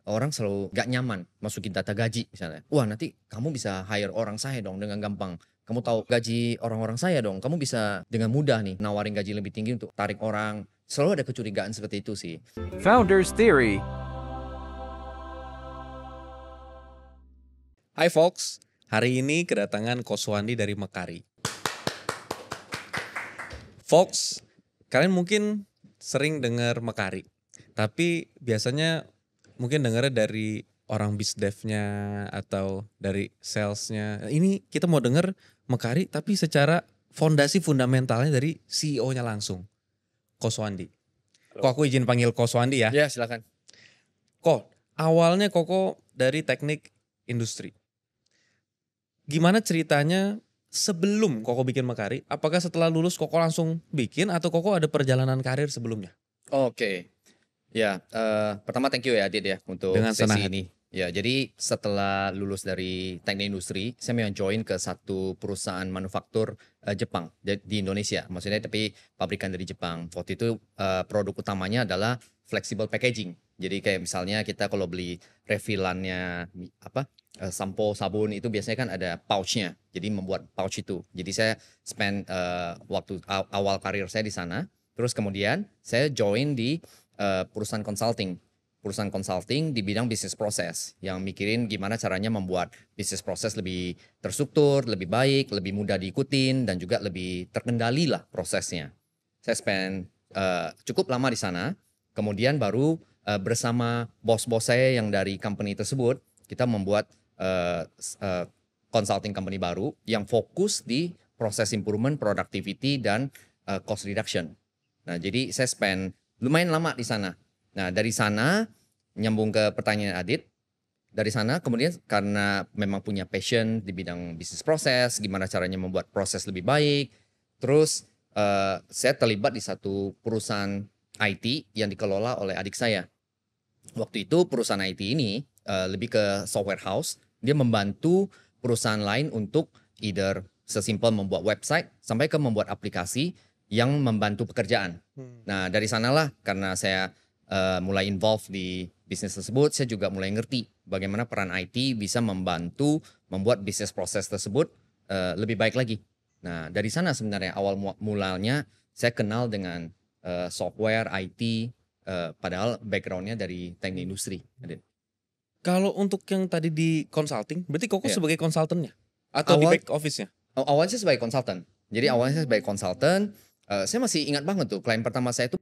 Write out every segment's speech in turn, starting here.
orang selalu gak nyaman masukin data gaji misalnya. Wah nanti kamu bisa hire orang saya dong dengan gampang. Kamu tahu gaji orang-orang saya dong. Kamu bisa dengan mudah nih nawarin gaji lebih tinggi untuk tarik orang. Selalu ada kecurigaan seperti itu sih. Founders Theory. Hai folks, hari ini kedatangan Koswandi dari Mekari. Folks, kalian mungkin sering dengar Mekari, tapi biasanya mungkin dengarnya dari orang BizDev-nya atau dari salesnya. Ini kita mau dengar Mekari tapi secara fondasi fundamentalnya dari CEO-nya langsung, Koswandi. Kok aku izin panggil Koswandi ya? Ya silakan. Kok awalnya Koko dari teknik industri. Gimana ceritanya sebelum Koko bikin Mekari? Apakah setelah lulus Koko langsung bikin atau Koko ada perjalanan karir sebelumnya? Oke. Ya, pertama thank you ya Adit ya untuk Dengan senang sesi hati. ini. Ya, jadi setelah lulus dari teknik industri, saya memang join ke satu perusahaan manufaktur Jepang di Indonesia. Maksudnya tapi pabrikan dari Jepang. Waktu itu produk utamanya adalah flexible packaging. Jadi kayak misalnya kita kalau beli refillannya sampo, sabun itu biasanya kan ada pouchnya. Jadi membuat pouch itu. Jadi saya spend waktu awal karir saya di sana. Terus kemudian saya join di perusahaan consulting di bidang bisnis proses yang mikirin gimana caranya membuat bisnis proses lebih terstruktur, lebih baik, lebih mudah diikutin dan juga lebih terkendali lah prosesnya. Saya spend cukup lama di sana, kemudian baru bersama bos-bos saya yang dari company tersebut kita membuat consulting company baru yang fokus di proses improvement, productivity dan cost reduction. Nah, jadi saya spend lumayan lama di sana. Nah, dari sana nyambung ke pertanyaan Adit. Dari sana kemudian karena memang punya passion di bidang bisnis proses, gimana caranya membuat proses lebih baik. Terus saya terlibat di satu perusahaan IT yang dikelola oleh adik saya. Waktu itu perusahaan IT ini lebih ke software house. Dia membantu perusahaan lain untuk either sesimpel membuat website sampai ke membuat aplikasi yang membantu pekerjaan. Nah dari sanalah karena saya mulai involved di bisnis tersebut, saya juga mulai ngerti bagaimana peran IT bisa membantu membuat bisnis proses tersebut lebih baik lagi. Nah dari sana sebenarnya awal mulanya saya kenal dengan software IT, padahal backgroundnya dari teknik industri. Kalau untuk yang tadi di consulting, berarti Koko Iya. sebagai konsultannya? Atau di Awal- back office-nya? Awalnya saya sebagai konsultan. Jadi awalnya saya sebagai konsultan. Saya masih ingat banget tuh klien pertama saya itu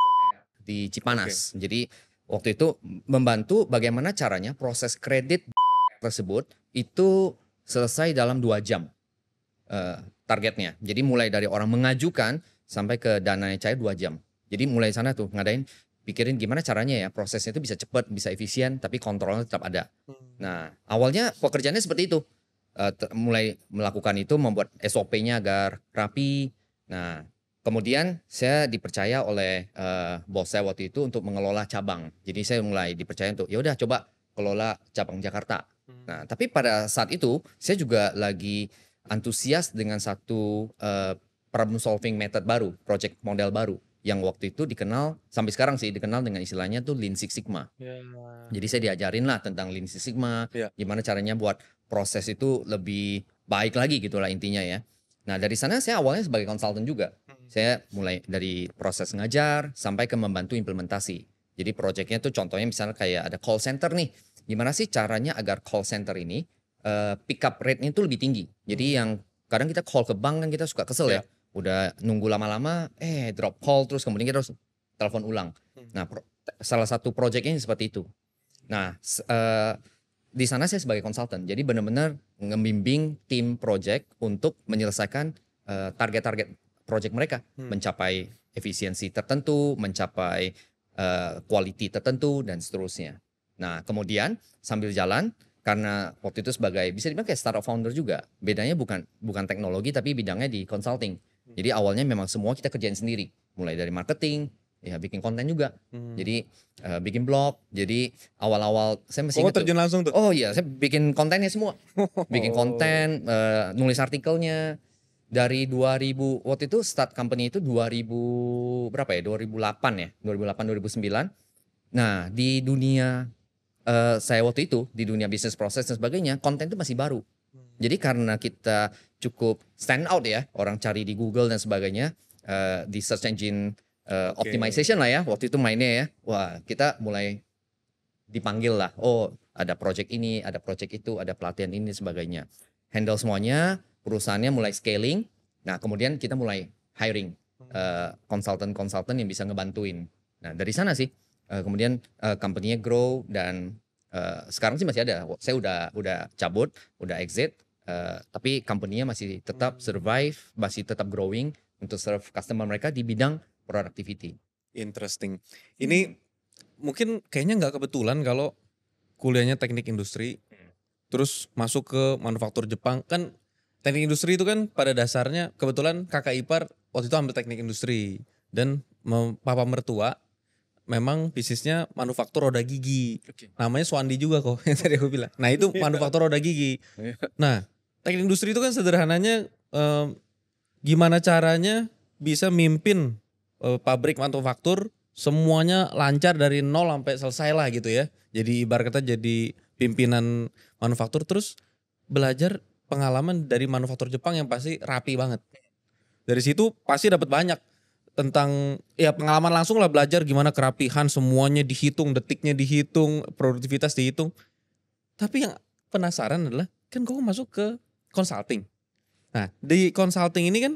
di Cipanas. Jadi waktu itu membantu bagaimana caranya proses kredit tersebut itu selesai dalam 2 jam targetnya. Jadi mulai dari orang mengajukan sampai ke dananya cair 2 jam. Jadi mulai sana tuh pikirin gimana caranya ya prosesnya itu bisa cepat, bisa efisien, tapi kontrolnya tetap ada. Nah awalnya pekerjaannya seperti itu. Mulai melakukan itu membuat SOP-nya agar rapi. Nah, kemudian saya dipercaya oleh bos saya waktu itu untuk mengelola cabang. Jadi saya mulai dipercaya untuk ya udah coba kelola cabang Jakarta. Nah, tapi pada saat itu saya juga lagi antusias dengan satu problem solving method baru, project model baru yang waktu itu dikenal sampai sekarang sih dikenal dengan istilahnya tuh Lean Six Sigma. Jadi saya diajarin lah tentang Lean Six Sigma, gimana caranya buat proses itu lebih baik lagi gitulah intinya ya. Nah dari sana saya awalnya sebagai konsultan juga. Saya mulai dari proses ngajar sampai ke membantu implementasi. Jadi proyeknya tuh contohnya misalnya kayak ada call center nih. Gimana sih caranya agar call center ini pick up rate-nya itu lebih tinggi. Jadi yang kadang kita call ke bank kan kita suka kesel ya. Udah nunggu lama-lama drop call terus kemudian kita harus telepon ulang. Nah salah satu proyeknya seperti itu. Nah di sana saya sebagai konsultan, jadi benar-benar ngembimbing tim project untuk menyelesaikan target-target project mereka, mencapai efisiensi tertentu, mencapai quality tertentu dan seterusnya. Nah kemudian sambil jalan, karena waktu itu sebagai bisa dibilang kayak startup founder juga, bedanya bukan teknologi tapi bidangnya di consulting. Jadi awalnya memang semua kita kerjain sendiri, mulai dari marketing, ya bikin konten juga. Jadi bikin blog. Jadi awal-awal saya masih Koko ingat tuh. terjun langsung tuh? Oh iya, saya bikin kontennya semua. Bikin konten, nulis artikelnya. Dari 2000 waktu itu start company itu 2000 berapa ya? 2008 ya? 2008 2009. Nah, di dunia saya waktu itu di dunia bisnis proses dan sebagainya, konten itu masih baru. Jadi karena kita cukup stand out ya, orang cari di Google dan sebagainya, di search engine optimization lah ya, waktu itu mainnya ya. Wah, kita mulai dipanggil lah. Oh, ada project ini, ada project itu, ada pelatihan ini sebagainya. Handle semuanya, perusahaannya mulai scaling. Nah, kemudian kita mulai hiring konsultan-konsultan yang bisa ngebantuin. Nah, dari sana sih kemudian company-nya grow dan sekarang sih masih ada. Saya udah cabut, udah exit. Tapi company-nya masih tetap survive, masih tetap growing untuk serve customer mereka di bidang productivity. Interesting. Ini mungkin kayaknya nggak kebetulan kalau kuliahnya teknik industri, terus masuk ke manufaktur Jepang. Kan teknik industri itu kan pada dasarnya kebetulan kakak ipar waktu itu ambil teknik industri. Dan papa mertua memang bisnisnya manufaktur roda gigi. Namanya Swandi juga kok yang tadi aku bilang. Nah itu manufaktur roda gigi. Nah teknik industri itu kan sederhananya gimana caranya bisa mimpin pabrik manufaktur semuanya lancar dari nol sampai selesai lah gitu ya. Jadi ibarat kata jadi pimpinan manufaktur, terus belajar pengalaman dari manufaktur Jepang yang pasti rapi banget. Dari situ pasti dapat banyak tentang ya pengalaman langsung lah, belajar gimana kerapihan, semuanya dihitung, detiknya dihitung, produktivitas dihitung. Tapi yang penasaran adalah kan Koko masuk ke consulting. Nah di consulting ini kan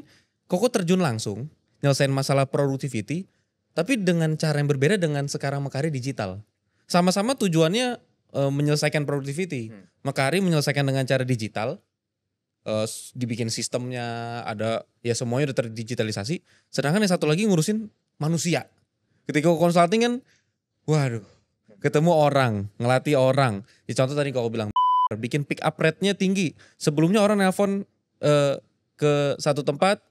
Koko terjun langsung nyelesain masalah productivity, tapi dengan cara yang berbeda dengan sekarang Mekari digital. Sama-sama tujuannya menyelesaikan productivity. Mekari menyelesaikan dengan cara digital, dibikin sistemnya, ada ya semuanya udah terdigitalisasi. Sedangkan yang satu lagi ngurusin manusia. Ketika consulting kan, waduh, ketemu orang, ngelatih orang. Ya, contoh tadi kalau bilang bikin pick up rate-nya tinggi. Sebelumnya orang nelpon ke satu tempat,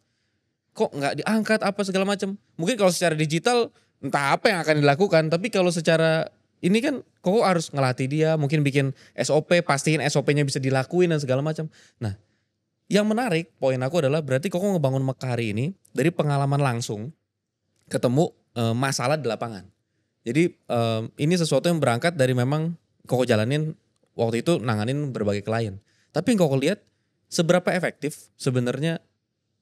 kok nggak diangkat apa segala macam. Mungkin kalau secara digital entah apa yang akan dilakukan, tapi kalau secara ini kan kok harus ngelatih dia, mungkin bikin SOP, pastiin SOP-nya bisa dilakuin dan segala macam. Nah, yang menarik poin aku adalah berarti kok ngebangun Mekari ini dari pengalaman langsung ketemu masalah di lapangan. Jadi ini sesuatu yang berangkat dari memang kok jalanin waktu itu nanganin berbagai klien. Tapi kok lihat seberapa efektif sebenarnya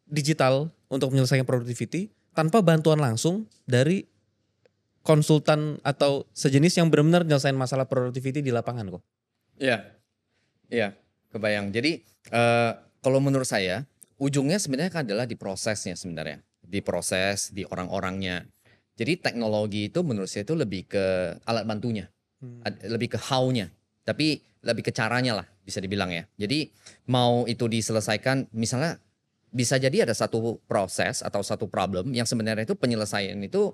digital untuk menyelesaikan productivity tanpa bantuan langsung dari konsultan atau sejenis yang benar-benar menyelesaikan masalah productivity di lapangan kok. Iya, kebayang. Jadi kalau menurut saya ujungnya sebenarnya kan adalah di prosesnya sebenarnya, di proses, di orang-orangnya. Jadi teknologi itu menurut saya itu lebih ke alat bantunya, lebih ke how-nya, tapi lebih ke caranya lah bisa dibilang ya. Jadi mau itu diselesaikan misalnya bisa jadi ada satu proses atau satu problem yang sebenarnya itu penyelesaian itu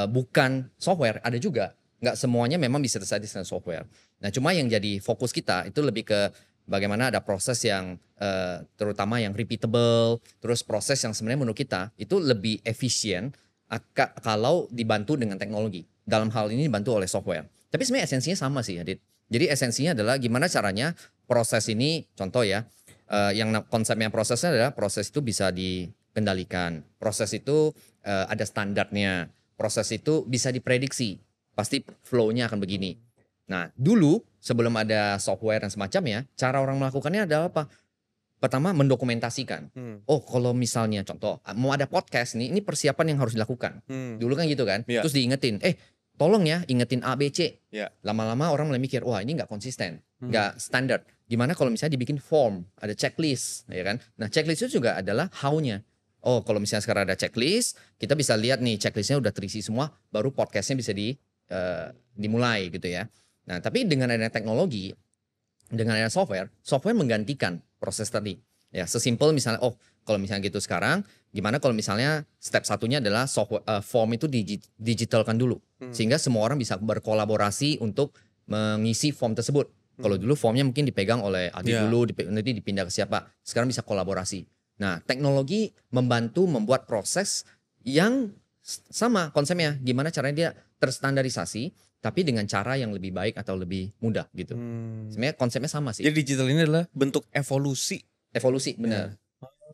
bukan software, ada juga. Nggak semuanya memang bisa terjadi dengan software. Nah cuma yang jadi fokus kita itu lebih ke bagaimana ada proses yang terutama yang repeatable, terus proses yang sebenarnya menurut kita itu lebih efisien kalau dibantu dengan teknologi. Dalam hal ini dibantu oleh software. Tapi sebenarnya esensinya sama sih Adit. Jadi esensinya adalah gimana caranya proses ini, contoh ya, yang konsepnya prosesnya adalah proses itu bisa dikendalikan. Proses itu ada standarnya. Proses itu bisa diprediksi. Pasti flow-nya akan begini. Nah, dulu sebelum ada software dan semacamnya, cara orang melakukannya adalah apa? Pertama, mendokumentasikan. Oh, kalau misalnya contoh, mau ada podcast nih, ini persiapan yang harus dilakukan. Dulu kan gitu kan. Yeah. Terus diingetin, tolong ya ingetin A, B, C. Yeah. Lama-lama orang mulai mikir, wah ini nggak konsisten, nggak standar. Gimana kalau misalnya dibikin form, ada checklist, ya kan? Nah checklist itu juga adalah how-nya. Oh kalau misalnya sekarang ada checklist, kita bisa lihat nih checklistnya udah terisi semua, baru podcastnya bisa dimulai gitu ya. Nah tapi dengan adanya teknologi, dengan adanya software menggantikan proses tadi. Ya sesimpel misalnya, kalau misalnya gitu sekarang, gimana kalau misalnya step satunya adalah software, form itu digitalkan dulu, sehingga semua orang bisa berkolaborasi untuk mengisi form tersebut. Kalau dulu formnya mungkin dipegang oleh Adi dulu, nanti dipindah ke siapa. Sekarang bisa kolaborasi. Nah, teknologi membantu membuat proses yang sama konsepnya. Gimana caranya dia terstandarisasi, tapi dengan cara yang lebih baik atau lebih mudah gitu. Sebenarnya konsepnya sama sih. Jadi digital ini adalah bentuk evolusi. Evolusi, benar.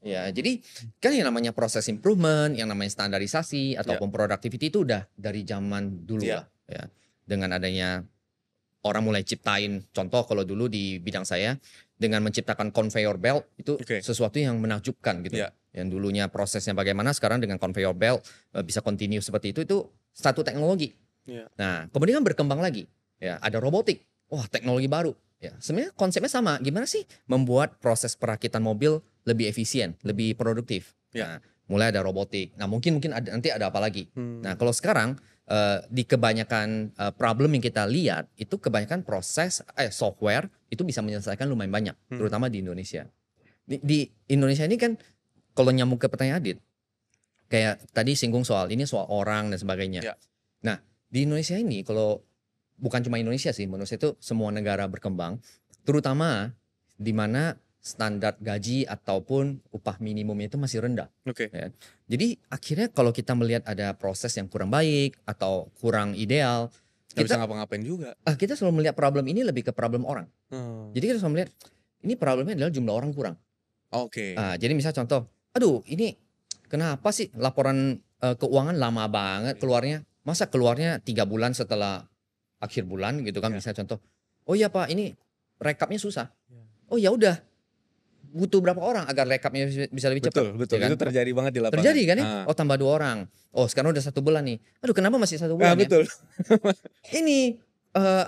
Ya, jadi kan yang namanya proses improvement, yang namanya standarisasi ataupun productivity itu udah dari zaman dulu lah. Ya, dengan adanya orang mulai ciptain, contoh kalau dulu di bidang saya dengan menciptakan conveyor belt itu Oke. sesuatu yang menakjubkan gitu. Iya. Yang dulunya prosesnya bagaimana, sekarang dengan conveyor belt bisa continue seperti itu satu teknologi. Iya. Nah, kemudian kan berkembang lagi. Ya, ada robotik. Wah, teknologi baru. Ya, sebenarnya konsepnya sama. Gimana sih membuat proses perakitan mobil lebih efisien, lebih produktif? Ya. Nah, mulai ada robotik. Nah, mungkin nanti ada apa lagi? Nah, kalau sekarang di kebanyakan problem yang kita lihat itu kebanyakan proses software itu bisa menyelesaikan lumayan banyak, terutama di Indonesia. Di Indonesia ini kan kalau nyambung ke pertanyaan Adit, kayak tadi singgung soal orang dan sebagainya. Ya. Nah, di Indonesia ini kalau bukan cuma Indonesia sih, menurut saya itu semua negara berkembang, terutama di mana standar gaji ataupun upah minimumnya itu masih rendah. Oke. Ya. Jadi akhirnya kalau kita melihat ada proses yang kurang baik atau kurang ideal, Gak bisa kita ngapa-ngapain juga. kita selalu melihat problem ini lebih ke problem orang. Jadi kita selalu melihat ini problemnya adalah jumlah orang kurang. Oke. Jadi misal contoh, aduh ini kenapa sih laporan keuangan lama banget keluarnya? Masa keluarnya 3 bulan setelah akhir bulan gitu kan? Ya. Misalnya contoh, oh iya Pak ini rekapnya susah. Ya. Oh ya udah, butuh berapa orang agar rekapnya bisa lebih cepat? Betul. Ya kan? Itu terjadi banget di lapangan. Terjadi kan ya? Oh tambah 2 orang. Oh sekarang udah 1 bulan nih. Aduh kenapa masih 1 bulan ya? Betul. Ini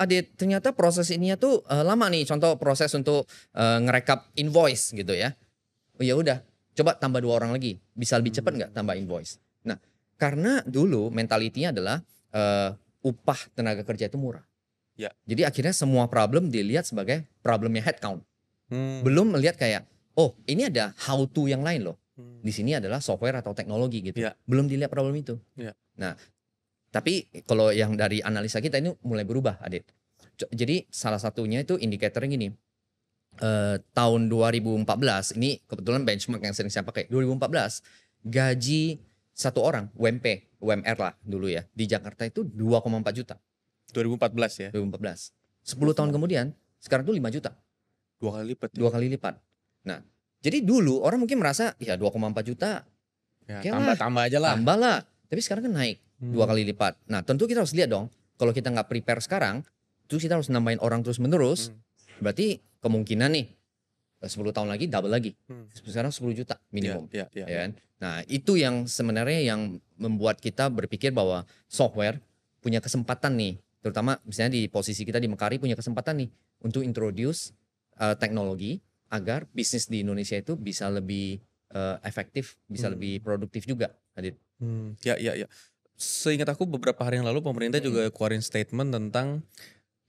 Adit, ternyata proses ininya tuh lama nih. Contoh proses untuk ngerekap invoice gitu ya. Oh ya udah, coba tambah 2 orang lagi. Bisa lebih cepat nggak tambah invoice? Nah, karena dulu mentalitinya adalah upah tenaga kerja itu murah. Ya. Jadi akhirnya semua problem dilihat sebagai problemnya headcount. Belum melihat kayak, oh ini ada how to yang lain loh. Di sini adalah software atau teknologi gitu. Ya. Belum dilihat problem itu. Ya. Nah, tapi kalau yang dari analisa kita ini mulai berubah, Adit. Jadi salah satunya itu indikatornya gini. Tahun 2014 ini kebetulan benchmark yang sering saya pakai. 2014 gaji satu orang UMR lah dulu ya di Jakarta itu 2,4 juta. 2014 ya. 2014. 10 tahun kemudian sekarang tuh 5 juta. 2 kali lipat. 2 kali lipat. Nah, jadi dulu orang mungkin merasa ya 2,4 juta Ya, ya tambah aja lah. tambah lah. Tapi sekarang kan naik 2 kali lipat. Nah, tentu kita harus lihat dong. Kalau kita nggak prepare sekarang, terus kita harus nambahin orang terus menerus. Berarti kemungkinan nih 10 tahun lagi double lagi. Sekarang 10 juta minimum. Ya. Ya kan? Nah, itu yang sebenarnya yang membuat kita berpikir bahwa software punya kesempatan nih, terutama misalnya di posisi kita di Mekari punya kesempatan nih untuk introduce teknologi agar bisnis di Indonesia itu bisa lebih efektif, bisa lebih produktif juga, Adit. Ya. Seingat aku beberapa hari yang lalu pemerintah juga keluarin statement tentang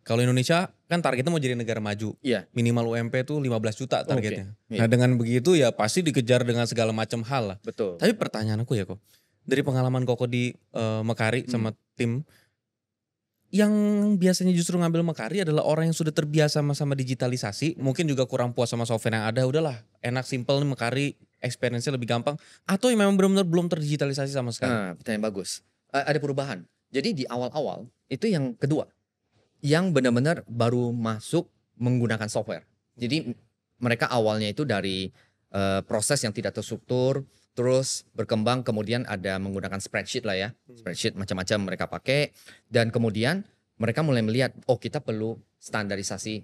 kalau Indonesia kan targetnya mau jadi negara maju. Iya. Minimal UMP itu 15 juta targetnya. Oke, iya. Nah dengan begitu ya pasti dikejar dengan segala macam hal lah. Betul. Tapi pertanyaan aku ya kok, dari pengalaman Koko di Mekari sama tim, yang biasanya justru ngambil Mekari adalah orang yang sudah terbiasa sama digitalisasi, mungkin juga kurang puas sama software yang ada, udahlah enak simple nih Mekari, experience-nya lebih gampang, atau yang memang benar-benar belum terdigitalisasi sama sekali? Nah, pertanyaan bagus. Ada perubahan. Jadi di awal-awal itu yang kedua, yang benar-benar baru masuk menggunakan software. Jadi mereka awalnya itu dari proses yang tidak terstruktur, terus berkembang kemudian ada menggunakan spreadsheet lah ya. Spreadsheet macam-macam mereka pakai dan kemudian mereka mulai melihat oh kita perlu standarisasi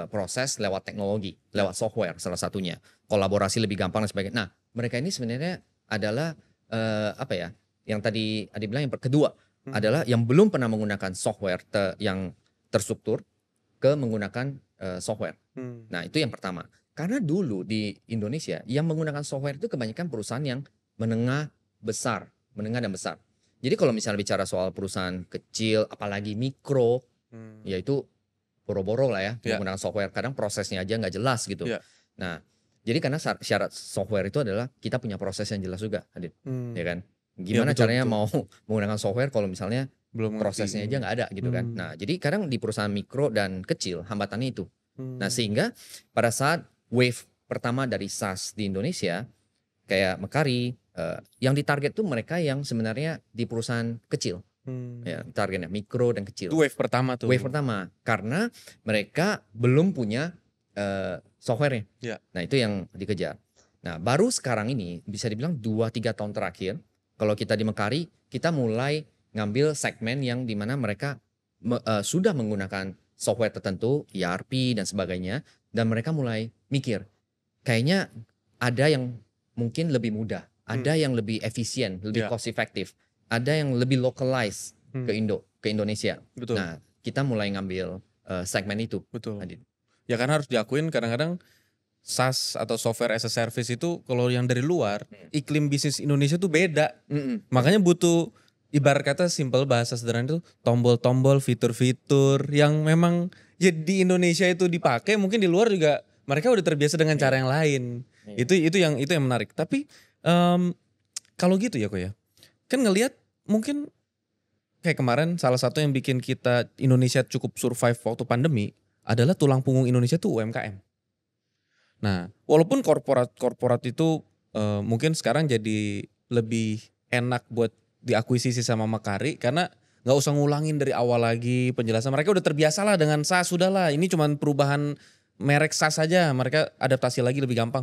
proses lewat teknologi, lewat software salah satunya. Kolaborasi lebih gampang dan sebagainya. Nah, mereka ini sebenarnya adalah apa ya? Yang tadi Adi bilang yang kedua adalah yang belum pernah menggunakan software yang terstruktur ke menggunakan software. Nah, itu yang pertama. Karena dulu di Indonesia yang menggunakan software itu kebanyakan perusahaan yang menengah dan besar. Jadi kalau misalnya bicara soal perusahaan kecil, apalagi mikro, yaitu boro-boro lah ya menggunakan software. Kadang prosesnya aja nggak jelas gitu. Ya. Nah, jadi karena syarat software itu adalah kita punya proses yang jelas juga, Adit, ya kan? Gimana caranya mau menggunakan software kalau misalnya belum prosesnya aja nggak ada gitu kan? Nah, jadi kadang di perusahaan mikro dan kecil hambatannya itu. Nah, sehingga pada saat wave pertama dari SaaS di Indonesia kayak Mekari, yang ditarget tuh mereka yang sebenarnya di perusahaan kecil, ya targetnya mikro dan kecil. Itu wave pertama tuh. Wave pertama karena mereka belum punya softwarenya. Ya. Nah, itu yang dikejar. Nah, baru sekarang ini bisa dibilang 2-3 tahun terakhir kalau kita di Mekari kita mulai ngambil segmen yang dimana mereka sudah menggunakan software tertentu, ERP dan sebagainya, dan mereka mulai mikir, kayaknya ada yang mungkin lebih mudah, ada yang lebih efisien, lebih cost effective, ada yang lebih localized ke Indonesia. Betul. Nah, kita mulai ngambil segmen itu. Betul. Adit. Ya karena harus diakuin kadang-kadang SaaS atau software as a service itu kalau yang dari luar, iklim bisnis Indonesia tuh beda. Makanya butuh ibarat kata simple bahasa sederhana itu tombol-tombol, fitur-fitur yang memang ya di Indonesia itu dipakai, mungkin di luar juga mereka udah terbiasa dengan cara yang lain. Itu yang menarik. Tapi kalau gitu ya kok ya. Kan ngelihat mungkin kayak kemarin salah satu yang bikin kita Indonesia cukup survive waktu pandemi adalah tulang punggung Indonesia tuh UMKM. Nah, walaupun korporat itu mungkin sekarang jadi lebih enak buat diakuisisi sama Makari karena nggak usah ngulangin dari awal lagi penjelasan. Mereka udah terbiasa lah dengan SaaS, sudahlah ini cuma perubahan merek SaaS saja, mereka adaptasi lagi lebih gampang.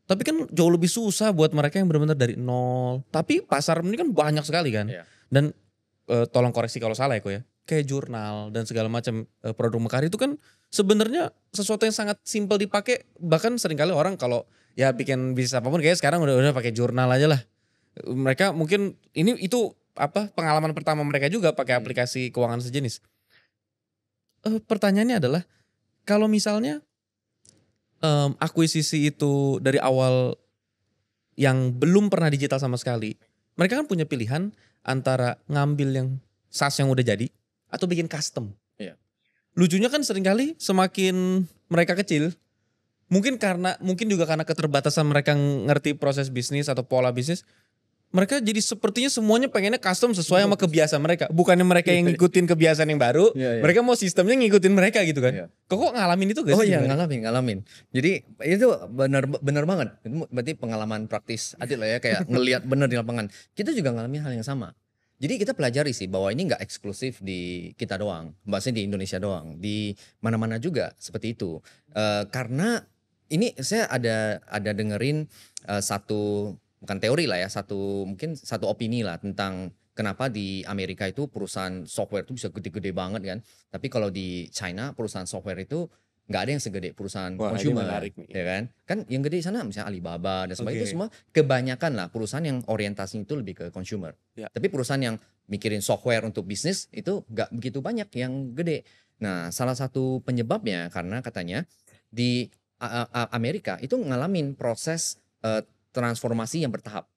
Tapi kan jauh lebih susah buat mereka yang benar-benar dari nol. Tapi pasar ini kan banyak sekali kan. Iya. Dan tolong koreksi kalau salah ya kok ya. Kayak jurnal dan segala macam produk Makari itu kan sebenarnya sesuatu yang sangat simpel dipakai. Bahkan seringkali orang kalau ya bikin bisnis apapun kayak sekarang udah pakai jurnal aja lah. Mereka mungkin itu pengalaman pertama mereka juga pakai aplikasi keuangan sejenis. Pertanyaannya adalah kalau misalnya akuisisi itu dari awal yang belum pernah digital sama sekali, mereka kan punya pilihan antara ngambil yang SaaS yang udah jadi atau bikin custom. Iya. Lucunya kan seringkali semakin mereka kecil, mungkin juga karena keterbatasan mereka ngerti proses bisnis atau pola bisnis, mereka jadi sepertinya semuanya pengennya custom sesuai sama kebiasaan mereka. Bukannya mereka yang ngikutin kebiasaan yang baru, mereka mau sistemnya ngikutin mereka gitu kan. Kok ngalamin itu gak sih? Oh iya, ngalamin. Jadi itu benar banget. Itu berarti pengalaman praktis Adit lah ya, kayak ngelihat bener di lapangan. Kita juga ngalamin hal yang sama. Jadi kita pelajari sih bahwa ini nggak eksklusif di kita doang, bahasanya di Indonesia doang, di mana-mana juga seperti itu. Karena ini saya ada dengerin satu, bukan teori lah ya, mungkin satu opini lah tentang kenapa di Amerika itu perusahaan software itu bisa gede-gede banget kan. Tapi kalau di China perusahaan software itu nggak ada yang segede perusahaan consumer, ya kan? Kan yang gede di sana misalnya Alibaba dan sebagainya, itu semua kebanyakan lah perusahaan yang orientasinya itu lebih ke consumer. Tapi perusahaan yang mikirin software untuk bisnis itu nggak begitu banyak yang gede. Nah, salah satu penyebabnya karena katanya di Amerika itu ngalamin proses transformasi yang bertahap.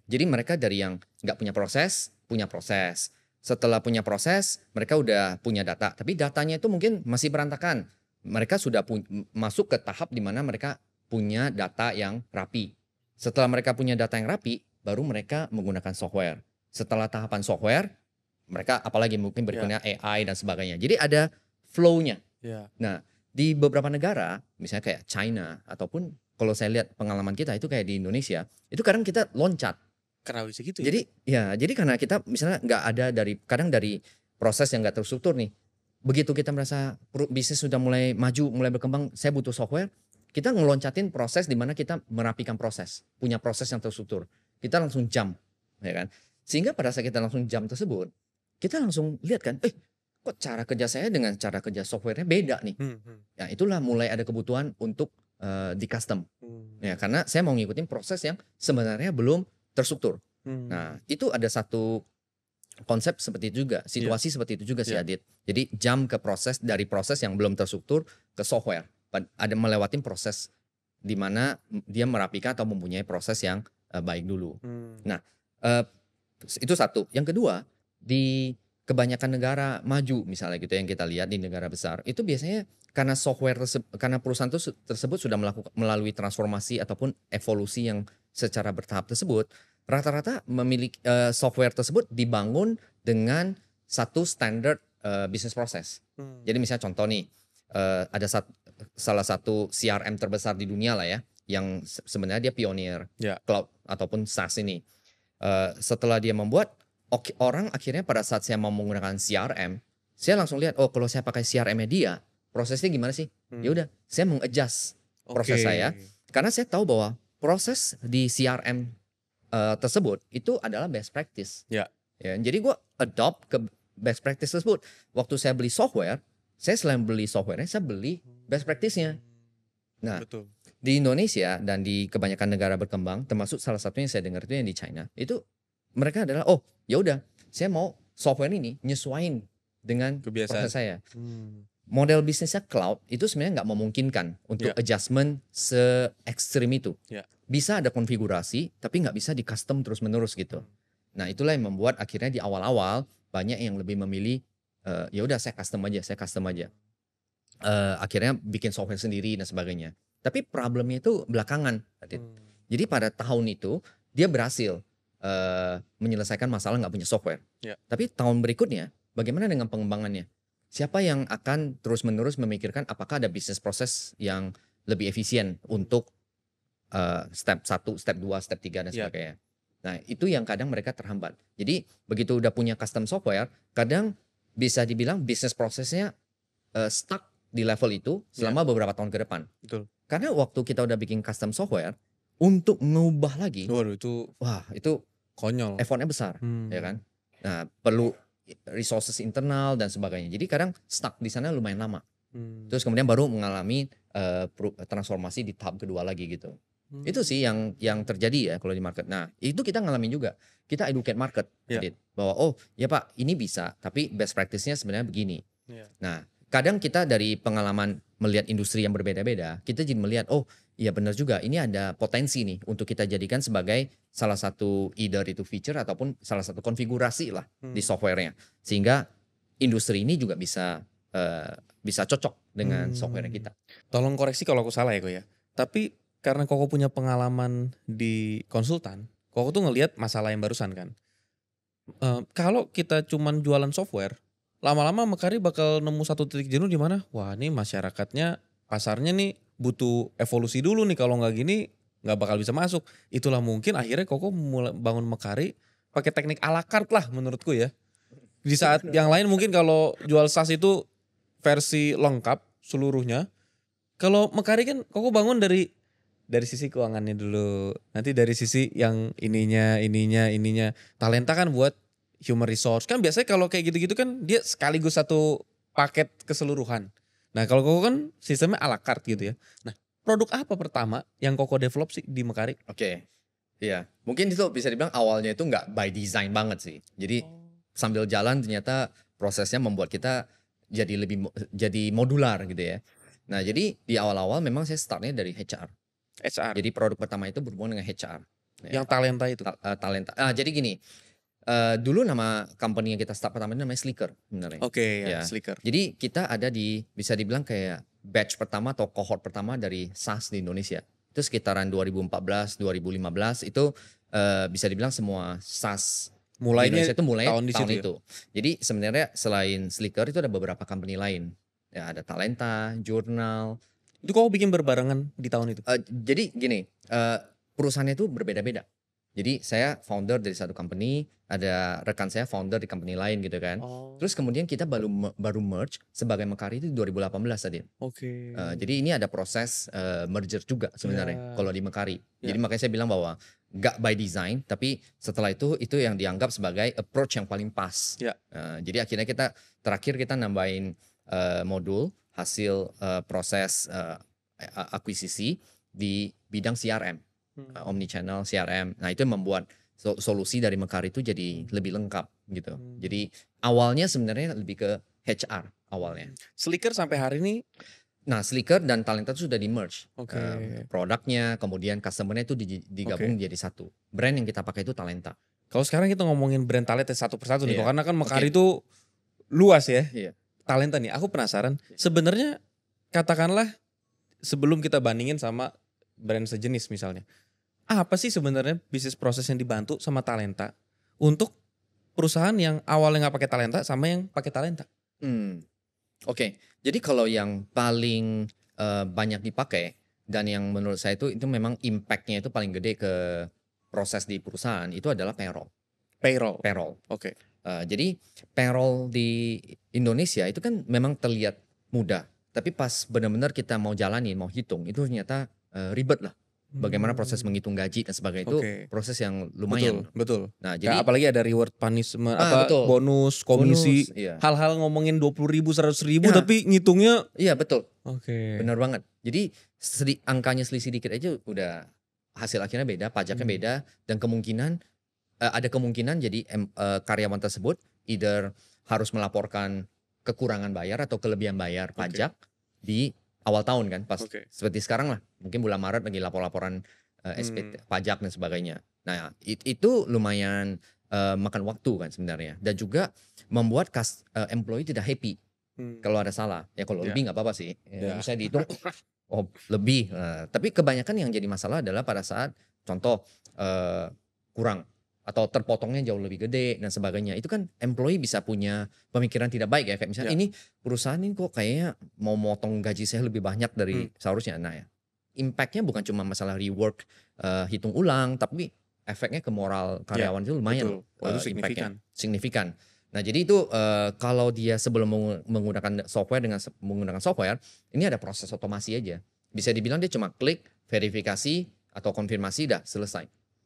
Jadi mereka dari yang nggak punya proses, punya proses. Setelah punya proses, mereka udah punya data. Tapi datanya itu mungkin masih berantakan. Mereka sudah masuk ke tahap di mana mereka punya data yang rapi. Setelah mereka punya data yang rapi, baru mereka menggunakan software. Setelah tahapan software, mereka apalagi mungkin berikutnya AI dan sebagainya. Jadi ada flow-nya. Nah, di beberapa negara, misalnya kayak China ataupun kalau saya lihat pengalaman kita itu kayak di Indonesia, itu kadang kita loncat. Kenapa bisa gitu ya? Jadi karena kita misalnya nggak ada kadang dari proses yang nggak terstruktur nih. Begitu kita merasa bisnis sudah mulai maju, mulai berkembang, saya butuh software, kita ngeloncatin proses di mana kita merapikan proses, punya proses yang terstruktur. Kita langsung jump, ya kan? Sehingga pada saat kita langsung jump tersebut, kita langsung lihat kan, kok cara kerja saya dengan cara kerja softwarenya beda nih. Ya itulah mulai ada kebutuhan untuk di custom. Ya, karena saya mau ngikutin proses yang sebenarnya belum terstruktur. Nah, itu ada satu konsep seperti itu juga, situasi seperti itu juga sih Adit. Jadi jump ke dari proses yang belum terstruktur ke software. Ada melewatin proses di mana dia merapikan atau mempunyai proses yang baik dulu. Nah, itu satu. Yang kedua, di kebanyakan negara maju misalnya gitu yang kita lihat di negara besar, itu biasanya karena karena perusahaan tersebut sudah melalui transformasi ataupun evolusi yang secara bertahap tersebut, rata-rata memiliki software tersebut dibangun dengan satu standar business process. Jadi misalnya contoh nih, ada salah satu CRM terbesar di dunia lah ya, yang sebenarnya dia pionir cloud ataupun SaaS ini. Setelah dia membuat, orang akhirnya pada saat saya mau menggunakan CRM, saya langsung lihat, kalau saya pakai CRM-nya dia, prosesnya gimana sih? Ya udah, saya meng-adjust proses saya karena saya tahu bahwa proses di CRM tersebut itu adalah best practice. Ya, jadi gue adopt ke best practice tersebut. Waktu saya beli software, saya selain beli software-nya, saya beli best practice-nya. Nah, Betul. di Indonesia dan di kebanyakan negara berkembang, termasuk salah satunya yang saya dengar itu yang di China, itu mereka adalah ya udah, saya mau software ini nyesuaiin dengan Kebiasaan. proses saya. Hmm. Model bisnisnya cloud itu sebenarnya nggak memungkinkan untuk Ya. adjustment se-ekstrim itu. Ya. Bisa ada konfigurasi, tapi nggak bisa di custom terus-menerus gitu. Nah, itulah yang membuat akhirnya di awal-awal banyak yang lebih memilih ya udah saya custom aja. Akhirnya bikin software sendiri dan sebagainya. Tapi problemnya itu belakangan, Adit. Jadi pada tahun itu dia berhasil menyelesaikan masalah nggak punya software. Ya. Tapi tahun berikutnya bagaimana dengan pengembangannya? Siapa yang akan terus-menerus memikirkan apakah ada bisnis proses yang lebih efisien untuk step 1, step 2, step 3 dan Ya. sebagainya. Nah, itu yang kadang mereka terhambat. Jadi begitu udah punya custom software, kadang bisa dibilang bisnis prosesnya stuck di level itu selama beberapa tahun ke depan. Betul. Karena waktu kita udah bikin custom software, untuk ngubah lagi, Waduh, itu itu konyol. effortnya besar, ya kan? Nah, perlu resources internal dan sebagainya. Jadi kadang stuck di sana lumayan lama. Terus kemudian baru mengalami transformasi di tahap kedua lagi gitu. Itu sih yang terjadi ya kalau di market. Nah, itu kita ngalamin juga. Kita educate market, Adit, bahwa ya Pak, ini bisa, tapi best practice-nya sebenarnya begini. Nah, kadang kita dari pengalaman melihat industri yang berbeda-beda, kita jadi melihat iya benar juga, ini ada potensi nih untuk kita jadikan sebagai salah satu either itu feature ataupun salah satu konfigurasi lah di softwarenya. Sehingga industri ini juga bisa cocok dengan software kita. Tolong koreksi kalau aku salah ya Ko ya. Tapi karena Koko punya pengalaman di konsultan, Koko tuh ngelihat masalah yang barusan kan. Kalau kita cuman jualan software, lama-lama Mekari bakal nemu satu titik jenuh di mana, wah ini masyarakatnya, pasarnya nih butuh evolusi dulu nih, kalau nggak gini nggak bakal bisa masuk. Itulah mungkin akhirnya Koko mulai bangun Mekari pakai teknik a la carte lah menurutku ya. Di saat yang lain mungkin kalau jual SaaS itu versi lengkap seluruhnya. Kalau Mekari kan Koko bangun dari sisi keuangannya dulu. Nanti dari sisi yang ininya. Talenta kan buat human resource. Kan biasanya kalau kayak gitu-gitu kan dia sekaligus satu paket keseluruhan. Nah kalau Koko kan sistemnya a la carte gitu ya. Nah produk apa pertama yang Koko develop sih di Mekari? Oke. Iya, mungkin itu bisa dibilang awalnya itu nggak by design banget sih. Jadi sambil jalan ternyata prosesnya membuat kita jadi modular gitu ya. Nah, jadi di awal-awal memang saya startnya dari HR. Jadi produk pertama itu berhubungan dengan HR. Yang talenta itu? Talenta. Jadi gini, dulu nama company yang kita start pertama itu namanya Slicker sebenarnya. Oke, ya, Slicker. Jadi kita ada bisa dibilang kayak batch pertama atau cohort pertama dari SaaS di Indonesia. Itu sekitaran 2014, 2015 itu bisa dibilang semua SaaS mulainya di Indonesia itu mulai tahun itu. Ya? Jadi sebenarnya selain Slicker itu ada beberapa company lain. Ya ada Talenta, Jurnal. Itu kok bikin berbarengan di tahun itu? Jadi gini, perusahaannya itu berbeda-beda. Jadi saya founder dari satu company, ada rekan saya founder di company lain gitu kan. Terus kemudian kita baru merge sebagai Mekari itu 2018 tadi. Oke. Jadi ini ada proses merger juga sebenarnya kalau di Mekari. Jadi makanya saya bilang bahwa nggak by design, tapi setelah itu yang dianggap sebagai approach yang paling pas. Jadi akhirnya terakhir kita nambahin modul hasil proses akuisisi di bidang CRM. Omnichannel CRM. Nah, itu yang membuat solusi dari Mekari itu jadi lebih lengkap gitu. Jadi awalnya sebenarnya lebih ke HR awalnya. Slicker sampai hari ini? Nah, Slicker dan Talenta itu sudah di merge. Produknya, kemudian customer-nya itu digabung jadi satu. Brand yang kita pakai itu Talenta. Kalau sekarang kita ngomongin brand Talenta satu persatu nih, karena kan Mekari itu luas ya. Talenta nih, aku penasaran. Sebenarnya katakanlah sebelum kita bandingin sama brand sejenis misalnya, apa sih sebenarnya bisnis proses yang dibantu sama Talenta untuk perusahaan yang awalnya nggak pakai Talenta sama yang pakai Talenta? Oke. Jadi kalau yang paling banyak dipakai dan yang menurut saya itu memang impact-nya itu paling gede ke proses di perusahaan itu adalah payroll. Oke. Jadi payroll di Indonesia itu kan memang terlihat mudah, tapi pas benar-benar kita mau jalani, mau hitung itu ternyata ribet lah. bagaimana proses menghitung gaji dan sebagainya itu Oke. proses yang lumayan. Betul. Nah, Kayak jadi apalagi ada reward punishment betul. bonus, komisi, Iya. hal-hal ngomongin 20.000, 100.000 Ya. tapi ngitungnya Iya, betul. oke. Benar banget. Jadi angkanya selisih dikit aja udah hasil akhirnya beda, pajaknya beda, dan ada kemungkinan jadi karyawan tersebut either harus melaporkan kekurangan bayar atau kelebihan bayar pajak di awal tahun kan, pas seperti sekarang lah, mungkin bulan Maret lagi laporan SPT pajak dan sebagainya. Nah, itu lumayan makan waktu kan sebenarnya, dan juga membuat employee tidak happy kalau ada salah. Ya kalau lebih nggak apa-apa sih, bisa dihitung lebih. Tapi kebanyakan yang jadi masalah adalah pada saat contoh kurang atau terpotongnya jauh lebih gede dan sebagainya. Itu kan employee bisa punya pemikiran tidak baik ya, kayak misalnya ini perusahaan ini kok kayaknya mau motong gaji saya lebih banyak dari seharusnya. Nah ya, impactnya bukan cuma masalah rework hitung ulang, tapi efeknya ke moral karyawan itu lumayan. Itu signifikan. Nah jadi itu kalau dia sebelum menggunakan software ini ada proses otomasi aja. Bisa dibilang dia cuma klik verifikasi atau konfirmasi, dah selesai.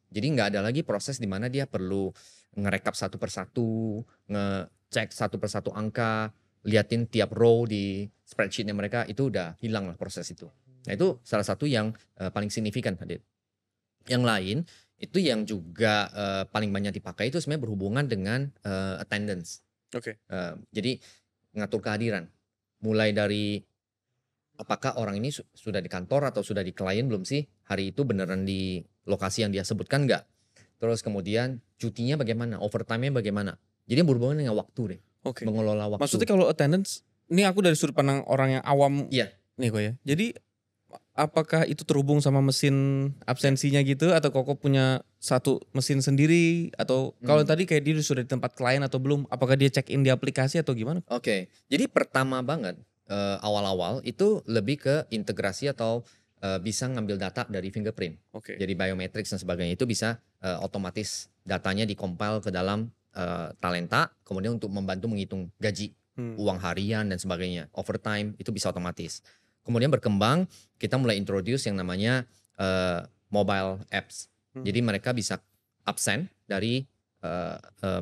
Jadi nggak ada lagi proses di mana dia perlu ngerekap satu persatu, ngecek satu persatu angka, liatin tiap row di spreadsheetnya mereka, itu udah hilang lah proses itu. Nah itu salah satu yang paling signifikan, Adit. Yang lain itu yang juga paling banyak dipakai itu sebenarnya berhubungan dengan attendance. Jadi ngatur kehadiran, mulai dari apakah orang ini sudah di kantor atau sudah di klien belum sih, hari itu beneran di lokasi yang dia sebutkan nggak, terus kemudian cutinya bagaimana, overtime-nya bagaimana. Jadi berhubungan dengan waktu deh, mengelola waktu. Maksudnya kalau attendance, ini aku dari sudut pandang orang yang awam nih kok ya, jadi apakah itu terhubung sama mesin absensinya gitu, atau Koko punya satu mesin sendiri, atau kalau tadi kayak dia sudah di tempat klien atau belum, apakah dia check in di aplikasi atau gimana? Jadi pertama banget awal-awal itu lebih ke integrasi atau bisa ngambil data dari fingerprint. Jadi biometrics dan sebagainya itu bisa otomatis datanya dikompil ke dalam Talenta, kemudian untuk membantu menghitung gaji, uang harian dan sebagainya, overtime itu bisa otomatis. Kemudian berkembang, kita mulai introduce yang namanya mobile apps. Jadi mereka bisa absen dari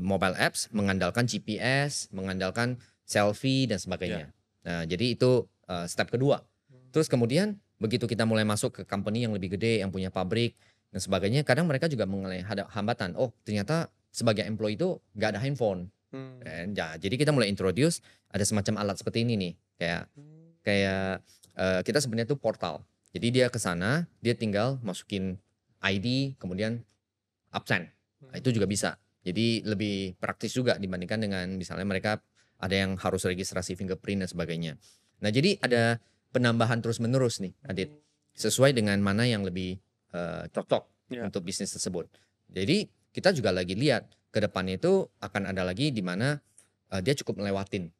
mobile apps, mengandalkan GPS, mengandalkan selfie dan sebagainya. Nah, jadi itu step kedua. Terus kemudian begitu kita mulai masuk ke company yang lebih gede, yang punya pabrik dan sebagainya, kadang mereka juga mengalami hambatan. Oh, ternyata sebagai employee itu nggak ada handphone. Jadi kita mulai introduce ada semacam alat seperti ini nih, kayak kita sebenarnya itu portal. Jadi dia ke sana, dia tinggal masukin ID, kemudian absen. Nah, itu juga bisa. Jadi lebih praktis juga dibandingkan dengan misalnya mereka ada yang harus registrasi fingerprint dan sebagainya. Nah jadi ada penambahan terus-menerus nih, Adit, sesuai dengan mana yang lebih cocok untuk bisnis tersebut. Jadi kita juga lagi lihat ke depannya itu akan ada lagi di mana dia cukup melewatin.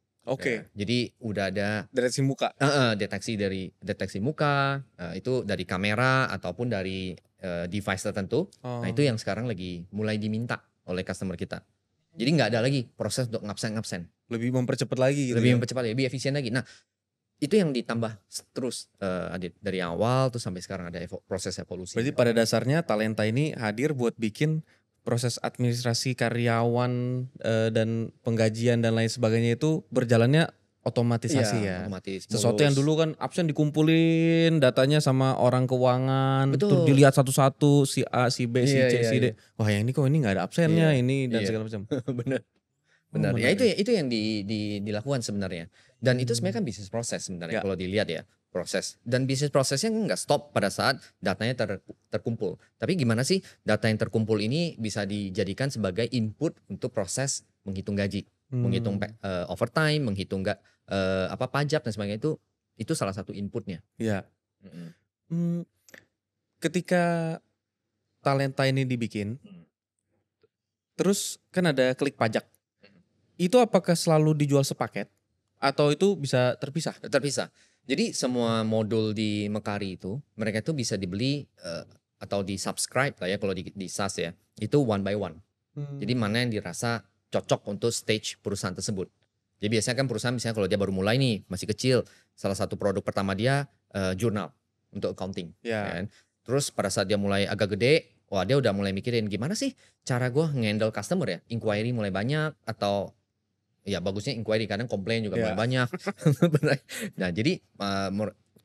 Jadi udah ada deteksi muka. Deteksi muka, itu dari kamera ataupun dari device tertentu. Nah itu yang sekarang lagi mulai diminta oleh customer kita. Jadi nggak ada lagi proses untuk ngabsen. Lebih mempercepat lagi gitu. Lebih efisien lagi. Nah itu yang ditambah terus Adit, dari awal tuh sampai sekarang ada proses evolusi. Berarti pada dasarnya Talenta ini hadir buat bikin proses administrasi karyawan dan penggajian dan lain sebagainya itu berjalannya otomatisasi otomatis. Sesuatu yang dulu kan absen dikumpulin datanya sama orang keuangan, terus dilihat satu-satu si A, si B, si C, si D. Wah yang ini kok ini nggak ada absennya ini dan segala macam. Benar. Ya itu yang dilakukan sebenarnya. Dan itu sebenarnya kan bisnis proses sebenarnya kalau dilihat ya, proses. Dan bisnis prosesnya nggak stop pada saat datanya terkumpul. Tapi gimana sih data yang terkumpul ini bisa dijadikan sebagai input untuk proses menghitung gaji, menghitung overtime, menghitung pajak dan sebagainya, itu salah satu inputnya. Ketika Talenta ini dibikin, terus kan ada klik pajak. Itu apakah selalu dijual sepaket atau itu bisa terpisah? Terpisah. Jadi semua modul di Mekari itu mereka itu bisa dibeli atau di subscribe lah ya kalau di SaaS ya. Itu one by one. Jadi mana yang dirasa cocok untuk stage perusahaan tersebut. Jadi biasanya kan perusahaan misalnya kalau dia baru mulai nih, masih kecil, salah satu produk pertama dia jurnal untuk accounting. Kan? Terus pada saat dia mulai agak gede, wah dia udah mulai mikirin gimana sih cara gue nge-handle customer ya, inquiry mulai banyak atau ya bagusnya inquiry, kadang komplain juga mulai Ya. banyak. Nah jadi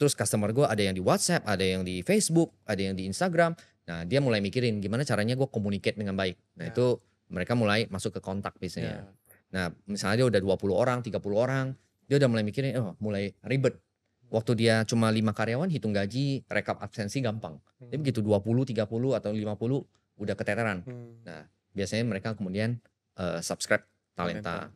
terus customer gue ada yang di WhatsApp, ada yang di Facebook, ada yang di Instagram. Nah dia mulai mikirin gimana caranya gue communicate dengan baik. Nah Ya. itu mereka mulai masuk ke kontak biasanya. Nah misalnya dia udah 20 orang, 30 orang, dia udah mulai mikirin, oh mulai ribet. Waktu dia cuma 5 karyawan, hitung gaji, rekap absensi gampang. Tapi begitu 20, 30 atau 50 udah keteteran. Nah biasanya mereka kemudian subscribe Talenta.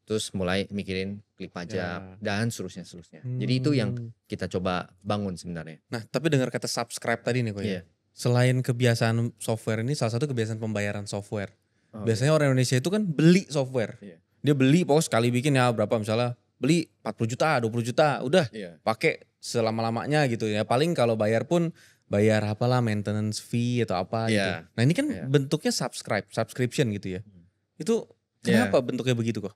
Terus mulai mikirin klik pajak dan seterusnya. Jadi itu yang kita coba bangun sebenarnya. Nah, tapi dengar kata subscribe tadi nih kok ya. Iya. Selain kebiasaan software ini, salah satu kebiasaan pembayaran software. Oh, Biasanya orang Indonesia itu kan beli software. Iya. Dia beli pokoknya sekali bikin ya berapa, misalnya beli 40 juta, 20 juta, udah Iya. pakai selama-lamanya gitu ya. Paling kalau bayar pun bayar apalah maintenance fee atau apa gitu. Iya. Nah, ini kan Iya. bentuknya subscription gitu ya. Itu Iya. kenapa bentuknya begitu kok?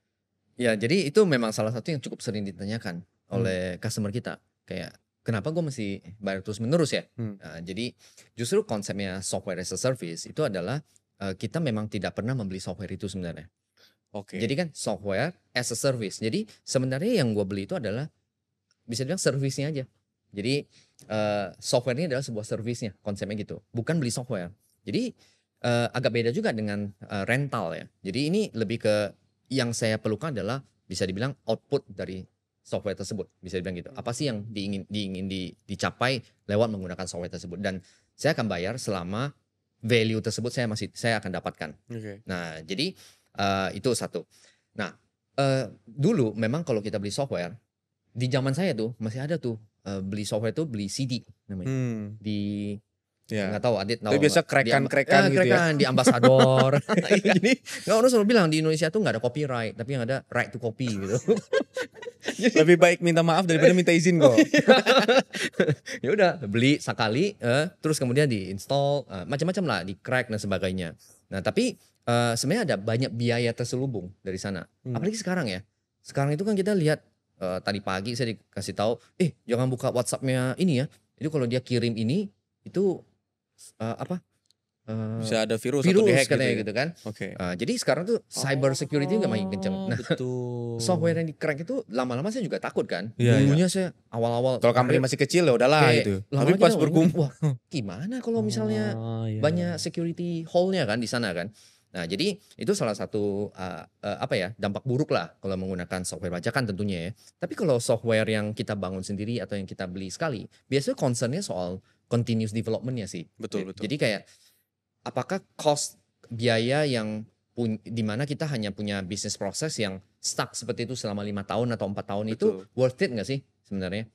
Ya jadi itu memang salah satu yang cukup sering ditanyakan oleh customer kita. Kayak kenapa gue mesti bayar terus menerus ya? Nah, jadi justru konsepnya software as a service itu adalah kita memang tidak pernah membeli software itu sebenarnya. Oke. Jadi kan software as a service. Jadi sebenarnya yang gue beli itu adalah bisa dibilang servisnya aja. Jadi software ini adalah sebuah servisnya, konsepnya gitu. Bukan beli software. Jadi agak beda juga dengan rental ya. Jadi ini lebih ke yang saya perlukan adalah bisa dibilang output dari software tersebut, bisa dibilang gitu. Apa sih yang dicapai lewat menggunakan software tersebut, dan saya akan bayar selama value tersebut saya akan dapatkan. Oke. Nah, jadi itu satu. Nah, dulu memang kalau kita beli software di zaman saya tuh masih ada tuh beli software tuh beli CD namanya. Di Ya. nggak tahu Adit tahu Tapi biasa nggak? krekan gitu ya. Di Ambassador. Jadi nggak, orang selalu bilang di Indonesia tuh nggak ada copyright, tapi yang ada right to copy gitu. Lebih baik minta maaf daripada minta izin kok. Ya udah beli sekali, terus kemudian diinstal, macam-macam lah, di crack dan sebagainya. Nah tapi sebenarnya ada banyak biaya terselubung dari sana. Apalagi sekarang ya. Sekarang itu kan kita lihat tadi pagi saya dikasih tahu, jangan buka WhatsApp-nya ini ya. Itu kalau dia kirim ini itu Bisa ada virus atau virus dihack katanya gitu, ya? gitu kan. Oke. Jadi sekarang tuh cyber security juga makin kenceng. Nah, betul. software yang di crack itu lama-lama saya juga takut kan. Iya, Dulunya saya awal-awal Kalau company masih kecil ya udahlah kayak gitu. lama-lama Tapi pas kita, berkumpul, wah gimana kalau misalnya iya. banyak security hole-nya kan di sana kan. Nah jadi itu salah satu dampak buruk lah kalau menggunakan software bajakan tentunya ya. Tapi kalau software yang kita bangun sendiri atau yang kita beli sekali, biasanya concernnya soal continuous development-nya sih. Betul. Jadi kayak apakah cost biaya yang di mana kita hanya punya bisnis proses yang stuck seperti itu selama 5 tahun atau 4 tahun itu worth it nggak sih sebenarnya?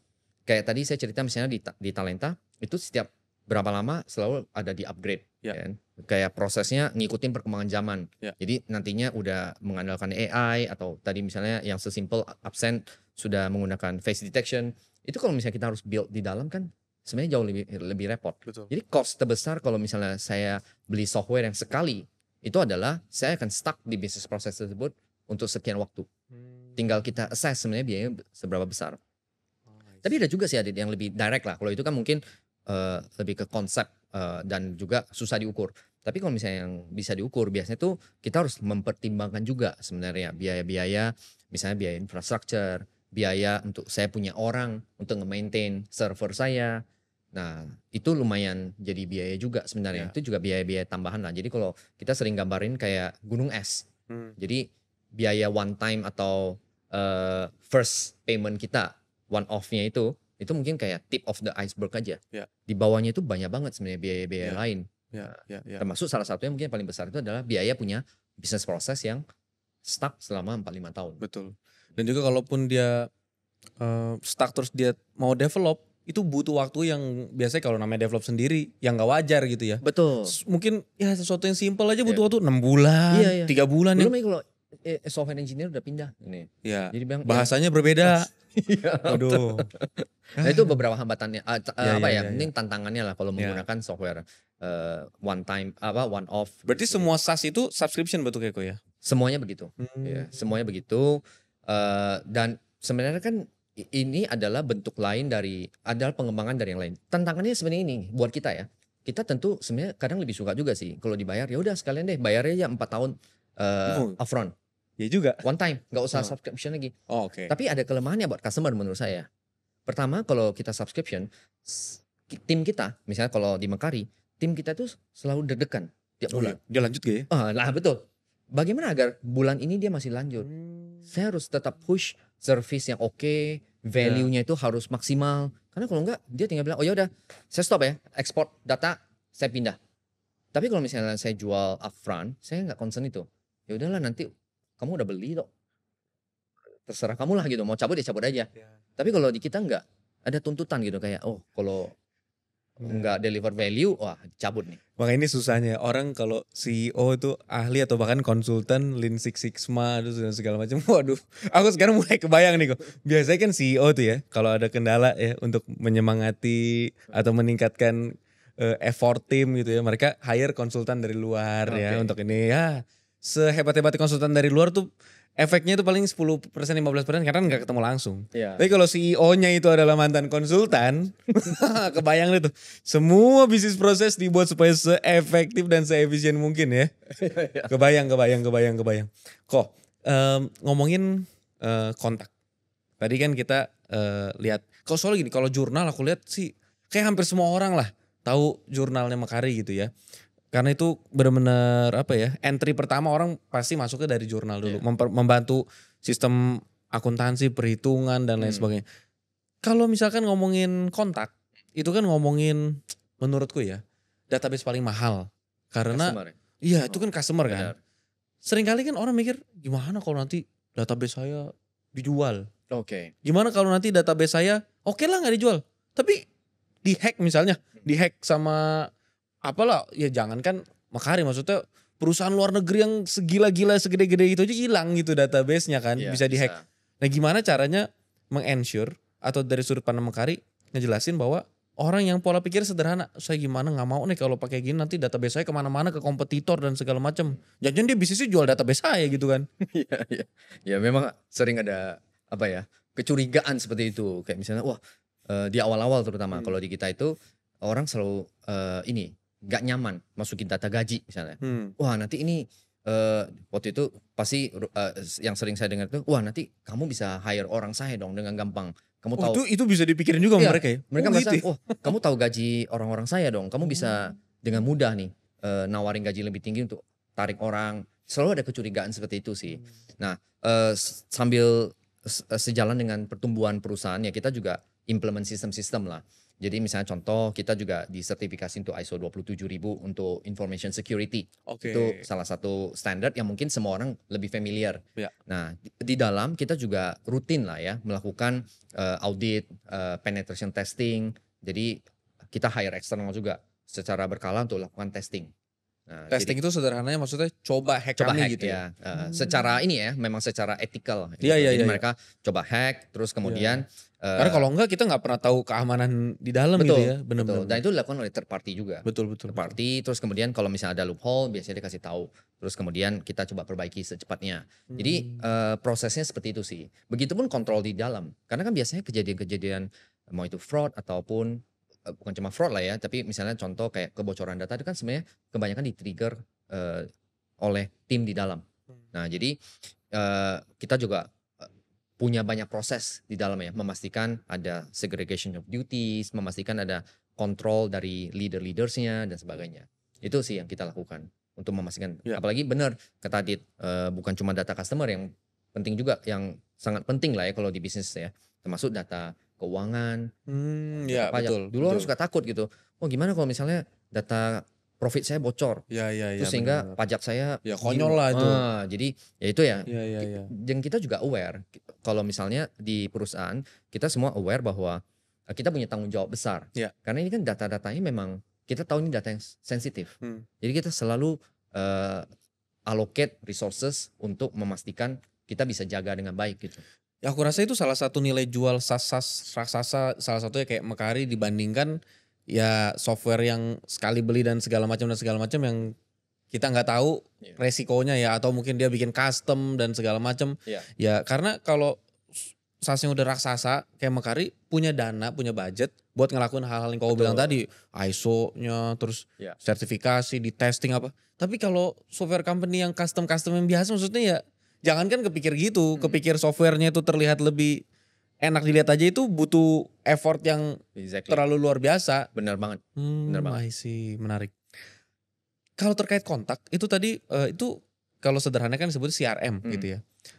Kayak tadi saya cerita misalnya di Talenta itu setiap berapa lama selalu ada di upgrade, kan? Kayak prosesnya ngikutin perkembangan zaman. Jadi nantinya udah mengandalkan AI atau tadi misalnya yang sesimpel absen sudah menggunakan face detection. Itu kalau misalnya kita harus build di dalam kan sebenarnya jauh lebih repot. Betul. Jadi cost terbesar kalau misalnya saya beli software yang sekali itu adalah saya akan stuck di bisnis proses tersebut untuk sekian waktu. Tinggal kita assess sebenarnya biayanya seberapa besar. Tapi ada juga sih Adit yang lebih direct lah. Kalau itu kan mungkin lebih ke konsep dan juga susah diukur. Tapi kalau misalnya yang bisa diukur biasanya tuh kita harus mempertimbangkan juga sebenarnya biaya-biaya, misalnya biaya infrastruktur, biaya untuk saya punya orang untuk nge-maintain server saya. Nah itu lumayan jadi biaya juga sebenarnya. Itu juga biaya-biaya tambahan lah. Jadi kalau kita sering gambarin kayak gunung es. Jadi biaya one time atau first payment kita, one off-nya itu mungkin kayak tip of the iceberg aja. Di bawahnya itu banyak banget sebenarnya biaya-biaya lain. Termasuk salah satunya mungkin yang paling besar itu adalah biaya punya bisnis proses yang stuck selama 4-5 tahun. Betul. Dan juga kalaupun dia stuck terus dia mau develop, itu butuh waktu yang biasanya kalau namanya develop sendiri yang gak wajar gitu ya. Betul. Mungkin ya sesuatu yang simple aja butuh waktu 6 bulan, 3 bulan. Belum lagi kalau software engineer udah pindah ini. Jadi bilang bahasanya berbeda. Aduh. Nah itu beberapa hambatannya mending tantangannya lah kalau menggunakan software one time one off. Berarti semua SaaS itu subscription betul Keko ya? Semuanya begitu. Semuanya begitu. Dan sebenarnya kan ini adalah bentuk lain adalah pengembangan dari yang lain. Tantangannya sebenarnya ini buat kita ya. Kita tentu sebenarnya kadang lebih suka juga sih kalau dibayar ya udah sekalian deh bayarnya ya 4 tahun upfront. Ya juga. One time, nggak usah Oh. subscription lagi. Oke. Tapi ada kelemahannya buat customer menurut saya. Pertama kalau kita subscription, tim kita, misalnya kalau di Mekari, tim kita tuh selalu deg-degan tiap Oh bulan. iya, dia lanjut gak ya? Lah betul. Bagaimana agar bulan ini dia masih lanjut? Saya harus tetap push service yang oke, value-nya itu harus maksimal. Karena kalau enggak dia tinggal bilang, oh ya udah, saya stop ya, ekspor data, saya pindah. Tapi kalau misalnya saya jual upfront, saya nggak concern itu. Ya udahlah nanti kamu udah beli kok. Terserah kamu lah gitu, mau cabut ya cabut aja. Tapi kalau di kita nggak ada tuntutan gitu kayak, oh kalau nggak deliver value, wah cabut nih. Makanya ini susahnya orang kalau CEO itu ahli atau bahkan konsultan Lean Six Sigma dan segala macam. Waduh, aku sekarang mulai kebayang nih kok. Biasanya kan CEO tuh ya kalau ada kendala ya untuk menyemangati atau meningkatkan effort tim gitu ya. Mereka hire konsultan dari luar ya Oke. untuk ini ya. Sehebat-hebatnya konsultan dari luar tuh efeknya itu paling 10% 15% karena nggak ketemu langsung. Iya. Tapi kalau CEO-nya itu adalah mantan konsultan, kebayang deh tuh. Semua bisnis proses dibuat supaya seefektif dan seefisien mungkin ya. Kebayang. Kok ngomongin kontak. Tadi kan kita lihat. Kalau soal gini, kalau jurnal aku lihat sih kayak hampir semua orang lah tahu jurnalnya Mekari gitu ya. Karena itu benar-benar apa ya, entry pertama orang pasti masuknya dari jurnal dulu. Membantu sistem akuntansi, perhitungan dan lain sebagainya. Kalau misalkan ngomongin kontak, itu kan ngomongin menurutku ya, database paling mahal. Karena Customer ya? iya itu kan customer kan. Benar. Seringkali kan orang mikir gimana kalau nanti database saya dijual. Oke. Gimana kalau nanti database saya oke lah gak dijual. Tapi dihack misalnya, dihack sama apalah ya jangankan Mekari maksudnya perusahaan luar negeri yang segila-gila segede-gede itu aja hilang gitu database-nya kan Iya, bisa dihack. Nah gimana caranya meng-ensure atau dari sudut pandang Mekari ngejelasin bahwa orang yang pola pikir sederhana, saya gimana nggak mau nih kalau pakai gini nanti database saya kemana-mana ke kompetitor dan segala macam. Jangan dia bisnisnya jual database saya gitu kan. Iya, iya. Ya memang sering ada apa ya kecurigaan seperti itu kayak misalnya wah di awal-awal terutama kalau di kita itu orang selalu ini nggak nyaman masukin data gaji misalnya. Wah nanti ini waktu itu pasti yang sering saya dengar tuh wah nanti kamu bisa hire orang saya dong dengan gampang. Kamu tahu itu bisa dipikirin juga Iya, mereka ya. mereka Oh, merasa gitu ya? wah kamu tahu gaji orang-orang saya dong. Kamu bisa dengan mudah nih nawarin gaji lebih tinggi untuk tarik orang. Selalu ada kecurigaan seperti itu sih. Nah sambil sejalan dengan pertumbuhan perusahaan ya kita juga implement sistem-sistem lah. Jadi misalnya contoh kita juga disertifikasi untuk ISO 27000 untuk information security. Oke. Itu salah satu standar yang mungkin semua orang lebih familiar. Ya. Nah di dalam kita juga rutin lah ya melakukan audit, penetration testing. Jadi kita hire eksternal juga secara berkala untuk lakukan testing. Nah, Testing itu sederhananya maksudnya coba hack coba kami hack gitu ya. secara ini ya memang secara ethical gitu. Iya, iya, Jadi iya, mereka coba hack terus kemudian Karena kalau enggak kita nggak pernah tahu keamanan di dalam betul, gitu ya. betul. Benar-benar. Dan itu dilakukan oleh third party juga. Betul. Third party terus kemudian kalau misalnya ada loophole biasanya dikasih tahu. Terus kemudian kita coba perbaiki secepatnya. Jadi prosesnya seperti itu sih. Begitupun kontrol di dalam. Karena kan biasanya kejadian-kejadian mau itu fraud ataupun bukan cuma fraud lah ya, tapi misalnya contoh kayak kebocoran data itu kan sebenarnya kebanyakan di-trigger oleh tim di dalam. Nah, jadi kita juga punya banyak proses di dalam ya, memastikan ada segregation of duties, memastikan ada kontrol dari leadersnya dan sebagainya. Itu sih yang kita lakukan untuk memastikan. Ya. Apalagi benar kata Adit, bukan cuma data customer yang penting juga, yang sangat penting lah ya kalau di bisnis ya, termasuk data keuangan, Ya pajak. betul. Dulu orang suka takut gitu. Oh gimana kalau misalnya data profit saya bocor, Ya. terus sehingga pajak saya Ya konyol lah itu. jadi ya itu ya. Iya. Dan kita juga aware kalau misalnya di perusahaan kita semua aware bahwa kita punya tanggung jawab besar. Ya. Karena ini kan data-datanya memang kita tahu ini data yang sensitif. Jadi kita selalu allocate resources untuk memastikan kita bisa jaga dengan baik gitu. Ya aku rasa itu salah satu nilai jual SaaS raksasa salah satunya kayak Mekari dibandingkan ya software yang sekali beli dan segala macam yang kita nggak tahu resikonya ya atau mungkin dia bikin custom dan segala macam. Iya. Ya karena kalau SaaS yang udah raksasa kayak Mercari punya dana, punya budget buat ngelakuin hal-hal yang kau bilang tadi, ISO-nya, terus Ya. sertifikasi, di testing apa. Tapi kalau software company yang custom yang biasa maksudnya ya jangankan kepikir gitu, kepikir softwarenya itu terlihat lebih enak dilihat aja itu butuh effort yang Exactly. terlalu luar biasa. Bener banget. Bener banget. I see, menarik. Kalau terkait kontak itu tadi itu kalau sederhana kan disebut CRM gitu ya.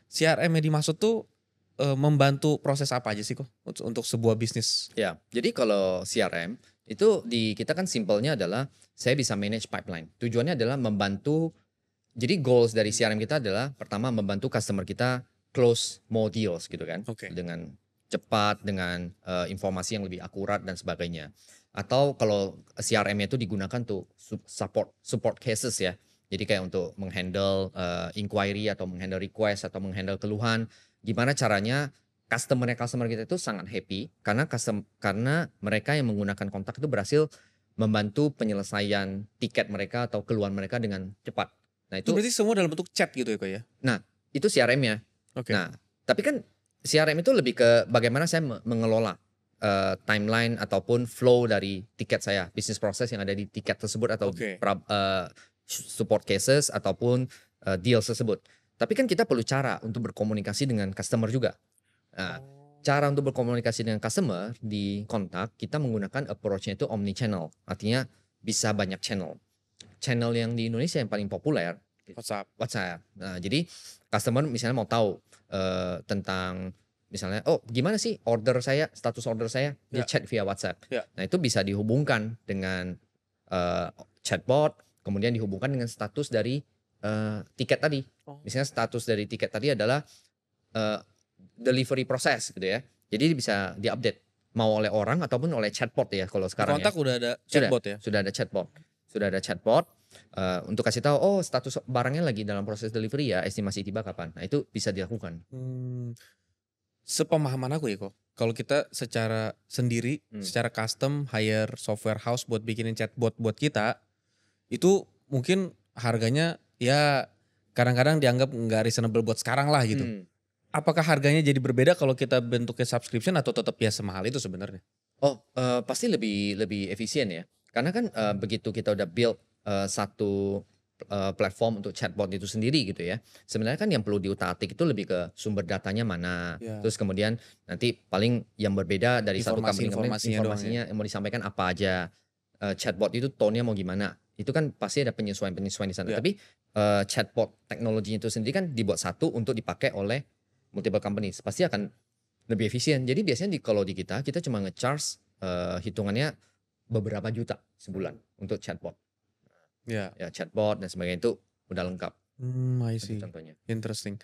CRM yang dimaksud tuh membantu proses apa aja sih kok untuk sebuah bisnis? Ya, jadi kalau CRM itu di kita kan simpelnya adalah saya bisa manage pipeline. Tujuannya adalah membantu. Jadi goals dari CRM kita adalah pertama membantu customer kita close more deals gitu kan, Oke. dengan cepat, dengan informasi yang lebih akurat dan sebagainya. Atau kalau CRM itu digunakan tuh support cases ya. Jadi kayak untuk menghandle inquiry atau menghandle request atau menghandle keluhan. Gimana caranya customer kita itu sangat happy karena mereka yang menggunakan kontak itu berhasil membantu penyelesaian tiket mereka atau keluhan mereka dengan cepat. Nah Itu berarti semua dalam bentuk chat gitu ya kok ya? Nah itu CRM-nya. Oke. Nah tapi kan CRM itu lebih ke bagaimana saya mengelola timeline ataupun flow dari tiket saya, bisnis proses yang ada di tiket tersebut atau Oke. support cases ataupun deals tersebut. Tapi kan kita perlu cara untuk berkomunikasi dengan customer juga. Nah, cara untuk berkomunikasi dengan customer di kontak kita menggunakan approach-nya itu omni channel. Artinya bisa banyak channel. Channel yang di Indonesia yang paling populer WhatsApp. Nah, jadi customer misalnya mau tahu tentang misalnya gimana sih status order saya, dia chat via WhatsApp. Nah, itu bisa dihubungkan dengan chatbot, kemudian dihubungkan dengan status dari tiket tadi. Misalnya status dari tiket tadi adalah delivery proses gitu ya. Jadi bisa diupdate mau oleh orang ataupun oleh chatbot ya kalau sekarang. Di kontak udah ada chatbot ya? Sudah ada chatbot. Sudah ada chatbot untuk kasih tahu status barangnya lagi dalam proses delivery ya, estimasi tiba kapan. Nah, itu bisa dilakukan. Sepemahaman aku ya kok. Kalau kita secara sendiri, secara custom hire software house buat bikinin chatbot buat kita, itu mungkin harganya ya kadang-kadang dianggap nggak reasonable buat sekarang lah gitu. Apakah harganya jadi berbeda kalau kita bentuknya subscription atau tetap ya semahal itu sebenarnya? Pasti lebih efisien ya. Karena kan begitu kita udah build satu platform untuk chatbot itu sendiri gitu ya. Sebenarnya kan yang perlu diutak-atik itu lebih ke sumber datanya mana. Terus kemudian nanti paling yang berbeda dari satu company informasinya yang mau disampaikan apa aja. Chatbot itu tone-nya mau gimana. Itu kan pasti ada penyesuaian-penyesuaian di sana. Tapi chatbot teknologinya itu sendiri kan dibuat satu untuk dipakai oleh multiple companies. Pasti akan lebih efisien. Jadi biasanya kalau di kita cuma nge-charge hitungannya beberapa juta sebulan untuk chatbot. Ya chatbot dan sebagainya itu udah lengkap. I see. Contohnya. Interesting.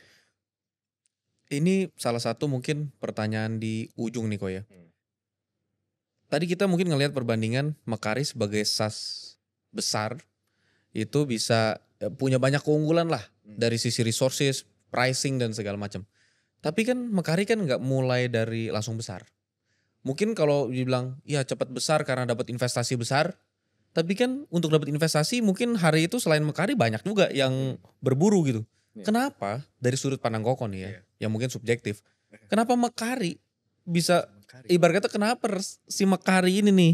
Ini salah satu mungkin pertanyaan di ujung nih kok ya. Tadi kita mungkin ngelihat perbandingan Mercari sebagai SaaS besar itu bisa punya banyak keunggulan lah dari sisi resources, pricing dan segala macam. Tapi kan Mercari kan nggak mulai dari langsung besar. Mungkin kalau dibilang ya cepat besar karena dapat investasi besar, tapi kan untuk dapat investasi mungkin hari itu selain Mercari banyak juga yang berburu gitu. Kenapa dari sudut pandang Koko nih ya, yang mungkin subjektif. Kenapa Mercari bisa ibarat kata kenapa si Mercari ini nih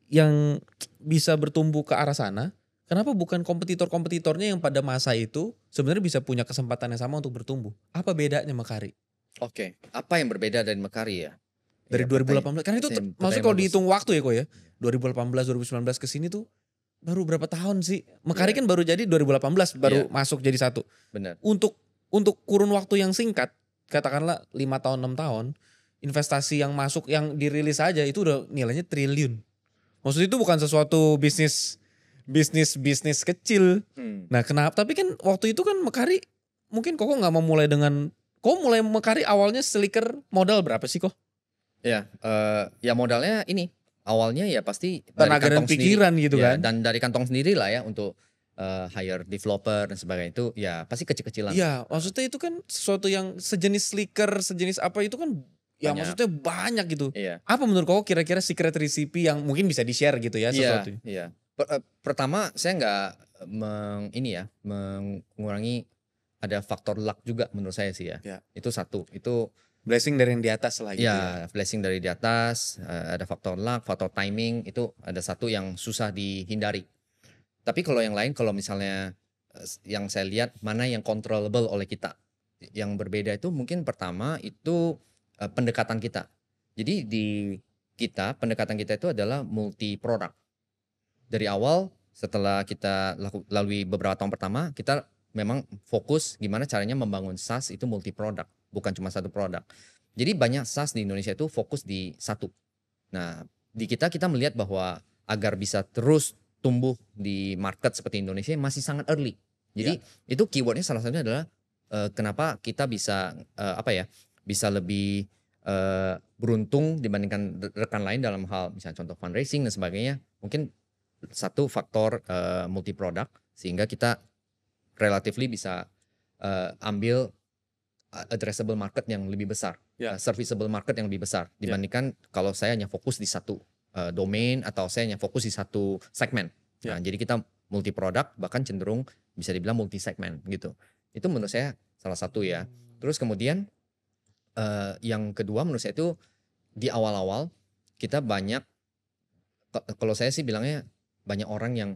yang bisa bertumbuh ke arah sana? Kenapa bukan kompetitor-kompetitornya yang pada masa itu sebenarnya bisa punya kesempatan yang sama untuk bertumbuh? Apa bedanya Mercari? Oke, apa yang berbeda dari Mercari ya? Dari 2018, karena itu maksudnya kalau dihitung waktu ya kok ya, 2018, 2019 ke sini tuh baru berapa tahun sih? Mercari kan baru jadi 2018 baru masuk jadi satu. Benar. Untuk kurun waktu yang singkat, katakanlah 5 tahun 6 tahun, investasi yang masuk yang dirilis aja itu udah nilainya triliun. Maksudnya itu bukan sesuatu bisnis kecil. Nah kenapa? Tapi kan waktu itu kan Mercari mungkin Koko nggak mau mulai dengan mulai Mercari awalnya sliker modal berapa sih kok? Ya modalnya ini awalnya ya pasti tenaga dan pikiran sendiri, gitu kan. Dan dari kantong sendiri lah ya untuk hire developer dan sebagainya itu ya pasti kecil-kecilan. Iya, maksudnya itu kan sesuatu yang sejenis sliker, sejenis apa itu kan ya maksudnya banyak gitu. Iya. Apa menurut Koko kira-kira secret recipe yang mungkin bisa di-share gitu ya sesuatu? Iya. Pertama saya nggak mengurangi ada faktor luck juga menurut saya sih ya. Itu satu. Itu blessing dari yang di atas lah gitu ya. Ya, blessing dari di atas, ada faktor luck, faktor timing, itu ada satu yang susah dihindari. Tapi kalau yang lain, kalau misalnya yang saya lihat mana yang controllable oleh kita. Yang berbeda itu mungkin pertama itu pendekatan kita. Jadi di kita, pendekatan kita itu adalah multi produk. Dari awal setelah kita lalui beberapa tahun pertama, kita memang fokus gimana caranya membangun SaaS itu multi produk, bukan cuma satu produk. Jadi banyak SaaS di Indonesia itu fokus di satu. Nah, di kita melihat bahwa agar bisa terus tumbuh di market seperti Indonesia masih sangat early. Jadi itu keywordnya salah satunya adalah kenapa kita bisa bisa lebih beruntung dibandingkan rekan lain dalam hal misalnya contoh fundraising dan sebagainya. Mungkin satu faktor multi produk sehingga kita relatively bisa ambil addressable market yang lebih besar, serviceable market yang lebih besar dibandingkan kalau saya hanya fokus di satu domain atau saya hanya fokus di satu segmen. Nah, jadi kita multi produk bahkan cenderung bisa dibilang multi segmen gitu. Itu menurut saya salah satu ya. Terus kemudian yang kedua menurut saya itu di awal-awal kita banyak, kalau saya sih bilangnya banyak orang yang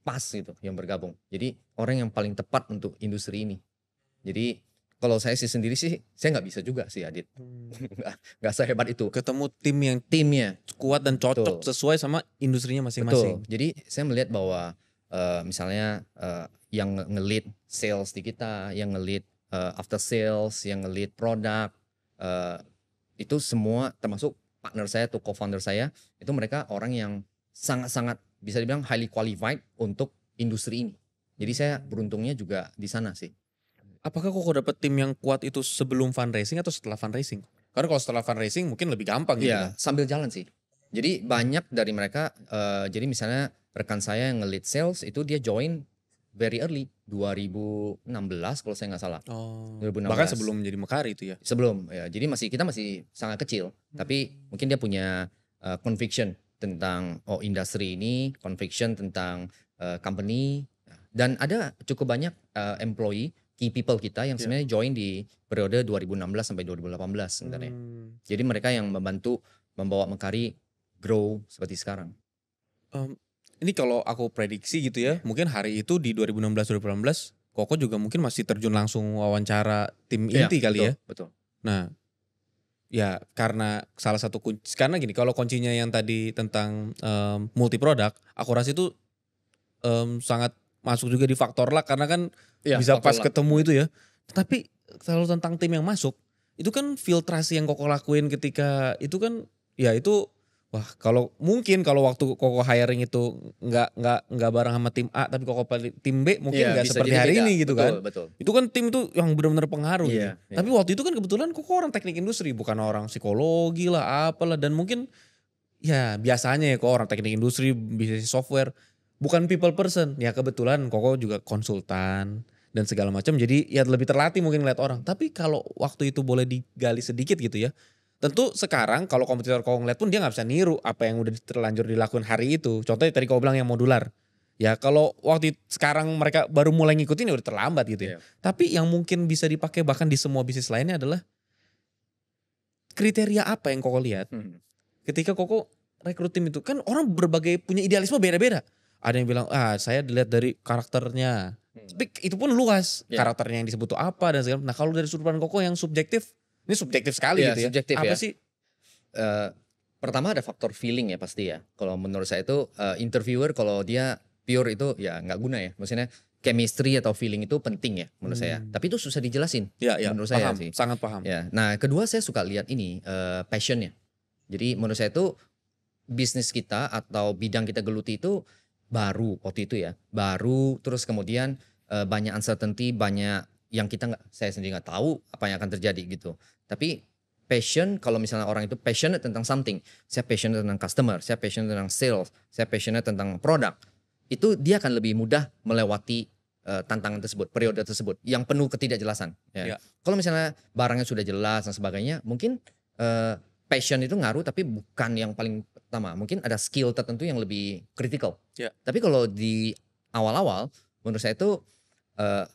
pas gitu yang bergabung. Jadi orang yang paling tepat untuk industri ini. Jadi kalau saya sih sendiri sih saya nggak bisa juga sih Adit. nggak sehebat itu. Ketemu tim yang Timnya kuat dan cocok sesuai sama industrinya masing-masing. Betul. Jadi saya melihat bahwa misalnya yang nge-lead sales di kita, yang nge-lead after sales, yang nge-lead produk, itu semua termasuk partner saya atau co-founder saya, itu mereka orang yang sangat-sangat bisa dibilang highly qualified untuk industri ini. Jadi saya beruntungnya juga di sana sih. Apakah kok dapat tim yang kuat itu sebelum fundraising atau setelah fundraising? Karena kalau setelah fundraising mungkin lebih gampang gitu kan. Sambil jalan sih. Jadi banyak dari mereka, jadi misalnya rekan saya yang nge-lead sales itu dia join very early, 2016 kalau saya nggak salah. 2016. Bahkan sebelum jadi Mekari itu ya? Sebelum, ya. Jadi kita masih sangat kecil. Tapi mungkin dia punya conviction tentang industri ini, conviction tentang company. Dan ada cukup banyak employee, key people kita yang sebenarnya join di periode 2016 sampai 2018 sebenarnya. Jadi mereka yang membantu membawa Mekari grow seperti sekarang. Ini kalau aku prediksi gitu ya, mungkin hari itu di 2016-2018, Koko juga mungkin masih terjun langsung wawancara tim inti kali ya. Betul. Nah, ya karena salah satu kunci, karena gini, kalau kuncinya yang tadi tentang multi produk, aku rasa itu sangat masuk juga di faktor luck karena kan bisa pas ketemu itu ya. Tapi kalau tentang tim yang masuk, itu kan filtrasi yang Koko lakuin ketika itu kan ya itu wah, kalau waktu Koko hiring itu nggak bareng sama tim A tapi Koko tim B mungkin nggak seperti hari ini gitu kan. Betul. Itu kan tim itu yang benar-benar pengaruh gitu. Iya. Tapi waktu itu kan kebetulan Koko orang teknik industri bukan orang psikologi lah apalah, dan mungkin ya biasanya ya kok orang teknik industri bisnis software bukan people person. Ya kebetulan Koko juga konsultan dan segala macam, jadi ya lebih terlatih mungkin ngeliat orang. Tapi kalau waktu itu boleh digali sedikit gitu ya. Tentu sekarang kalau kompetitor Koko ngeliat pun dia gak bisa niru apa yang udah terlanjur dilakukan hari itu. Contohnya tadi Koko bilang yang modular. Ya kalau sekarang mereka baru mulai ngikutin ya udah terlambat gitu ya. Tapi yang mungkin bisa dipakai bahkan di semua bisnis lainnya adalah kriteria apa yang Koko lihat. Ketika Koko rekrut tim itu kan orang berbagai punya idealisme beda-beda. Ada yang bilang saya dilihat dari karakternya. Tapi itu pun luas. Karakternya yang disebut itu apa dan segala. Nah kalau dari sudut pandang Koko yang subjektif, ini subjektif sekali gitu ya. Subjektif apa ya. sih? Pertama ada faktor feeling ya pasti ya. Kalau menurut saya itu interviewer kalau dia pure itu ya nggak guna ya. Maksudnya chemistry atau feeling itu penting ya menurut saya. Tapi itu susah dijelasin. Menurut paham, saya sih. Sangat paham. Ya. Nah kedua saya suka lihat ini passionnya. Jadi menurut saya itu bisnis kita atau bidang kita geluti itu baru waktu itu ya. Baru terus kemudian banyak uncertainty, banyak yang saya sendiri nggak tahu apa yang akan terjadi gitu. Tapi passion, kalau misalnya orang itu passionate tentang something, saya passionate tentang customer, saya passionate tentang sales, saya passionate tentang produk, itu dia akan lebih mudah melewati tantangan tersebut, periode tersebut yang penuh ketidakjelasan. Ya. Kalau misalnya barangnya sudah jelas dan sebagainya, mungkin passion itu ngaruh tapi bukan yang paling pertama. Mungkin ada skill tertentu yang lebih kritikal. Tapi kalau di awal-awal, menurut saya itu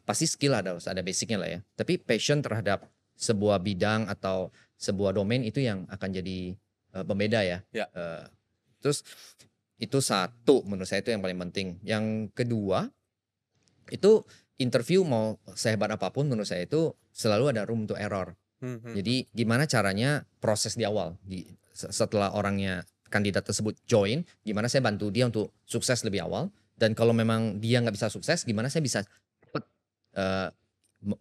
pasti skill ada basicnya lah ya. Tapi passion terhadap sebuah bidang atau sebuah domain itu yang akan jadi pembeda ya. Ya. Terus itu satu menurut saya itu yang paling penting. Yang kedua itu interview mau sehebat apapun menurut saya itu selalu ada room to error. Jadi gimana caranya proses di awal setelah orangnya kandidat tersebut join, gimana saya bantu dia untuk sukses lebih awal, dan kalau memang dia nggak bisa sukses, gimana saya bisa cepet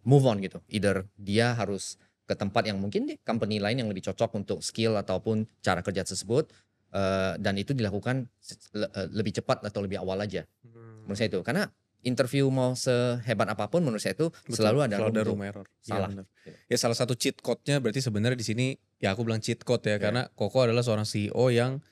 move on gitu. Either dia harus ke tempat yang mungkin di company lain yang lebih cocok untuk skill ataupun cara kerja tersebut, dan itu dilakukan lebih cepat atau lebih awal aja. Menurut saya itu, karena interview mau sehebat apapun menurut saya itu selalu ada room error. Salah. Ya salah satu cheat code-nya berarti sebenarnya di sini ya aku bilang cheat code ya, karena Koko adalah seorang CEO yang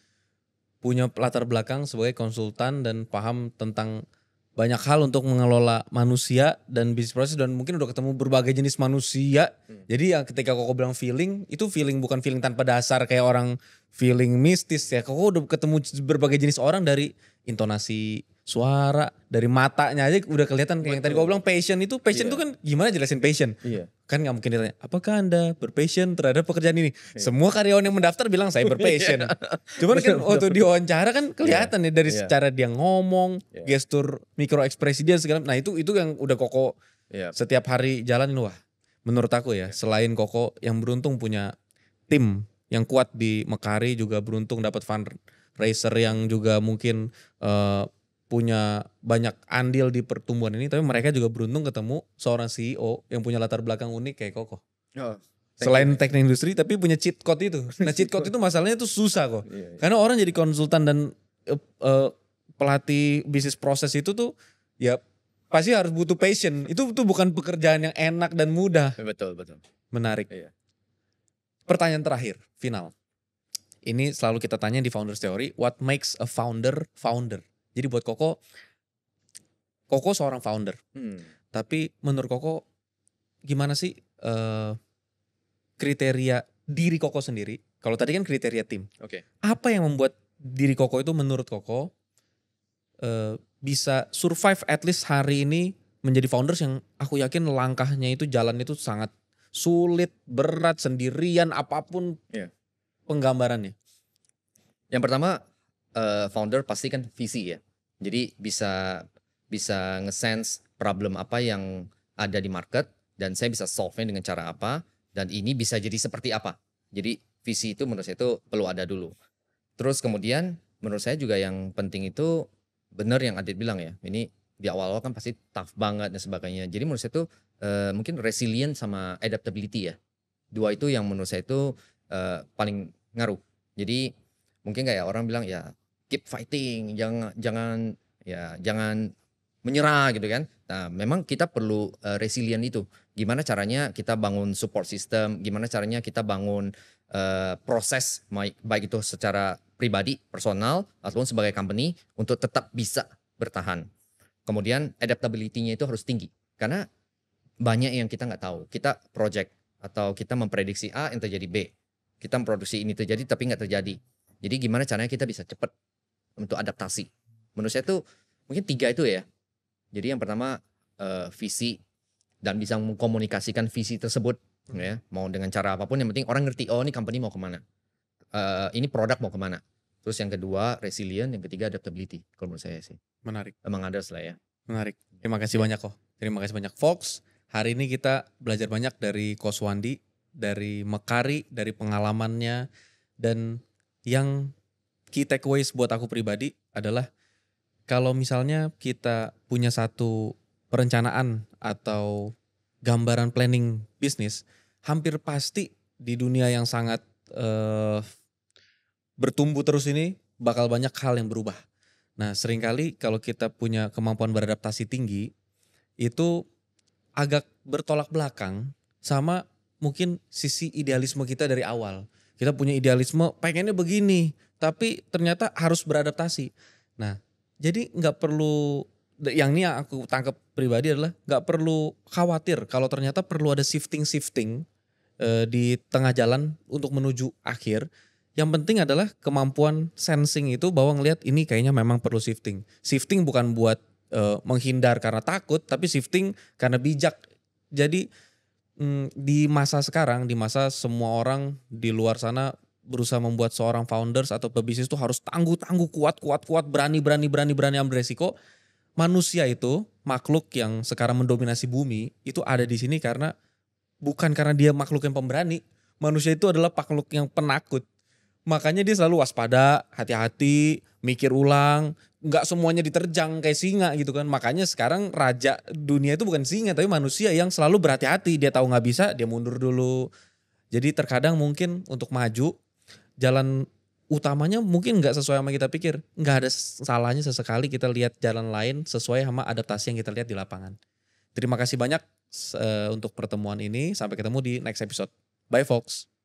punya latar belakang sebagai konsultan dan paham tentang banyak hal untuk mengelola manusia dan bisnis proses, dan mungkin udah ketemu berbagai jenis manusia. Jadi ya ketika Koko bilang feeling, itu feeling bukan feeling tanpa dasar kayak orang feeling mistis ya. Koko udah ketemu berbagai jenis orang, dari intonasi suara, dari matanya aja udah kelihatan. Kayak yang tadi Koko bilang passion itu kan gimana jelasin passion? Kan gak mungkin ditanya, apakah Anda berpassion terhadap pekerjaan ini? Semua karyawan yang mendaftar bilang saya berpassion. Cuman kan waktu diwawancara kan kelihatan ya dari secara dia ngomong, gestur mikro ekspresi dia segala. Nah itu yang udah Koko setiap hari jalanin. Wah menurut aku ya, selain Koko yang beruntung punya tim yang kuat di Mekari, juga beruntung dapat fundraiser yang juga mungkin punya banyak andil di pertumbuhan ini, tapi mereka juga beruntung ketemu seorang CEO yang punya latar belakang unik kayak Koko. Selain teknik industri tapi punya cheat code itu. Nah cheat code itu masalahnya itu susah kok. Karena orang jadi konsultan dan pelatih bisnis proses itu tuh ya pasti harus butuh passion. Itu tuh bukan pekerjaan yang enak dan mudah. Betul. Menarik. Pertanyaan terakhir, final. Ini selalu kita tanya di Founders Theory, what makes a founder founder? Jadi buat Koko seorang founder. Tapi menurut Koko gimana sih kriteria diri Koko sendiri? Kalau tadi kan kriteria tim. Apa yang membuat diri Koko itu menurut Koko bisa survive at least hari ini menjadi founders yang aku yakin langkahnya itu, jalan itu sangat sulit, berat, sendirian, apapun penggambarannya. Yang pertama founder pasti kan visi ya. Jadi bisa nge-sense problem apa yang ada di market dan saya bisa solve-nya dengan cara apa, dan ini bisa jadi seperti apa. Jadi visi itu menurut saya itu perlu ada dulu. Terus kemudian menurut saya juga yang penting itu benar yang Adit bilang ya. Ini di awal-awal kan pasti tough banget dan sebagainya. Jadi menurut saya itu mungkin resilient sama adaptability ya. Dua itu yang menurut saya itu paling ngaruh. Jadi mungkin kayak orang bilang ya keep fighting, jangan menyerah gitu kan. Nah, memang kita perlu resilient itu. Gimana caranya kita bangun support system, gimana caranya kita bangun proses baik itu secara pribadi, personal ataupun sebagai company untuk tetap bisa bertahan. Kemudian adaptability-nya itu harus tinggi. Karena banyak yang kita nggak tahu. Kita project atau kita memprediksi A yang terjadi B. Kita memproduksi ini terjadi tapi nggak terjadi. Jadi gimana caranya kita bisa cepat untuk adaptasi. Menurut saya tuh mungkin 3 itu ya. Jadi yang pertama visi dan bisa mengkomunikasikan visi tersebut ya. Mau dengan cara apapun yang penting orang ngerti ini company mau kemana. Ini produk mau kemana. Terus yang kedua resilient, yang ketiga adaptability kalau menurut saya sih. Menarik. Emang ada lah ya. Menarik. Terima kasih banyak kok. Terima kasih banyak folks. Hari ini kita belajar banyak dari Coach Wandi, dari Mekari, dari pengalamannya, dan yang key takeaways buat aku pribadi adalah kalau misalnya kita punya satu perencanaan atau gambaran planning bisnis, hampir pasti di dunia yang sangat bertumbuh terus ini bakal banyak hal yang berubah. Nah seringkali kalau kita punya kemampuan beradaptasi tinggi, itu agak bertolak belakang sama mungkin sisi idealisme kita dari awal. Kita punya idealisme pengennya begini, tapi ternyata harus beradaptasi. Nah, jadi nggak perlu, yang ini yang aku tangkap pribadi adalah nggak perlu khawatir kalau ternyata perlu ada shifting di tengah jalan untuk menuju akhir. Yang penting adalah kemampuan sensing itu bahwa ngelihat ini kayaknya memang perlu shifting. Shifting bukan buat menghindar karena takut, tapi shifting karena bijak. Jadi Di masa sekarang, di masa semua orang di luar sana berusaha membuat seorang founders atau pebisnis itu harus tangguh, kuat, berani ambil resiko. Manusia itu makhluk yang sekarang mendominasi bumi itu ada di sini karena bukan karena dia makhluk yang pemberani. Manusia itu adalah makhluk yang penakut. Makanya dia selalu waspada, hati-hati, mikir ulang. Nggak semuanya diterjang kayak singa gitu kan. Makanya sekarang raja dunia itu bukan singa tapi manusia yang selalu berhati-hati. Dia tahu nggak bisa, dia mundur dulu. Jadi terkadang mungkin untuk maju, jalan utamanya mungkin nggak sesuai sama kita pikir. Nggak ada salahnya sesekali kita lihat jalan lain sesuai sama adaptasi yang kita lihat di lapangan. Terima kasih banyak untuk pertemuan ini. Sampai ketemu di next episode. Bye folks.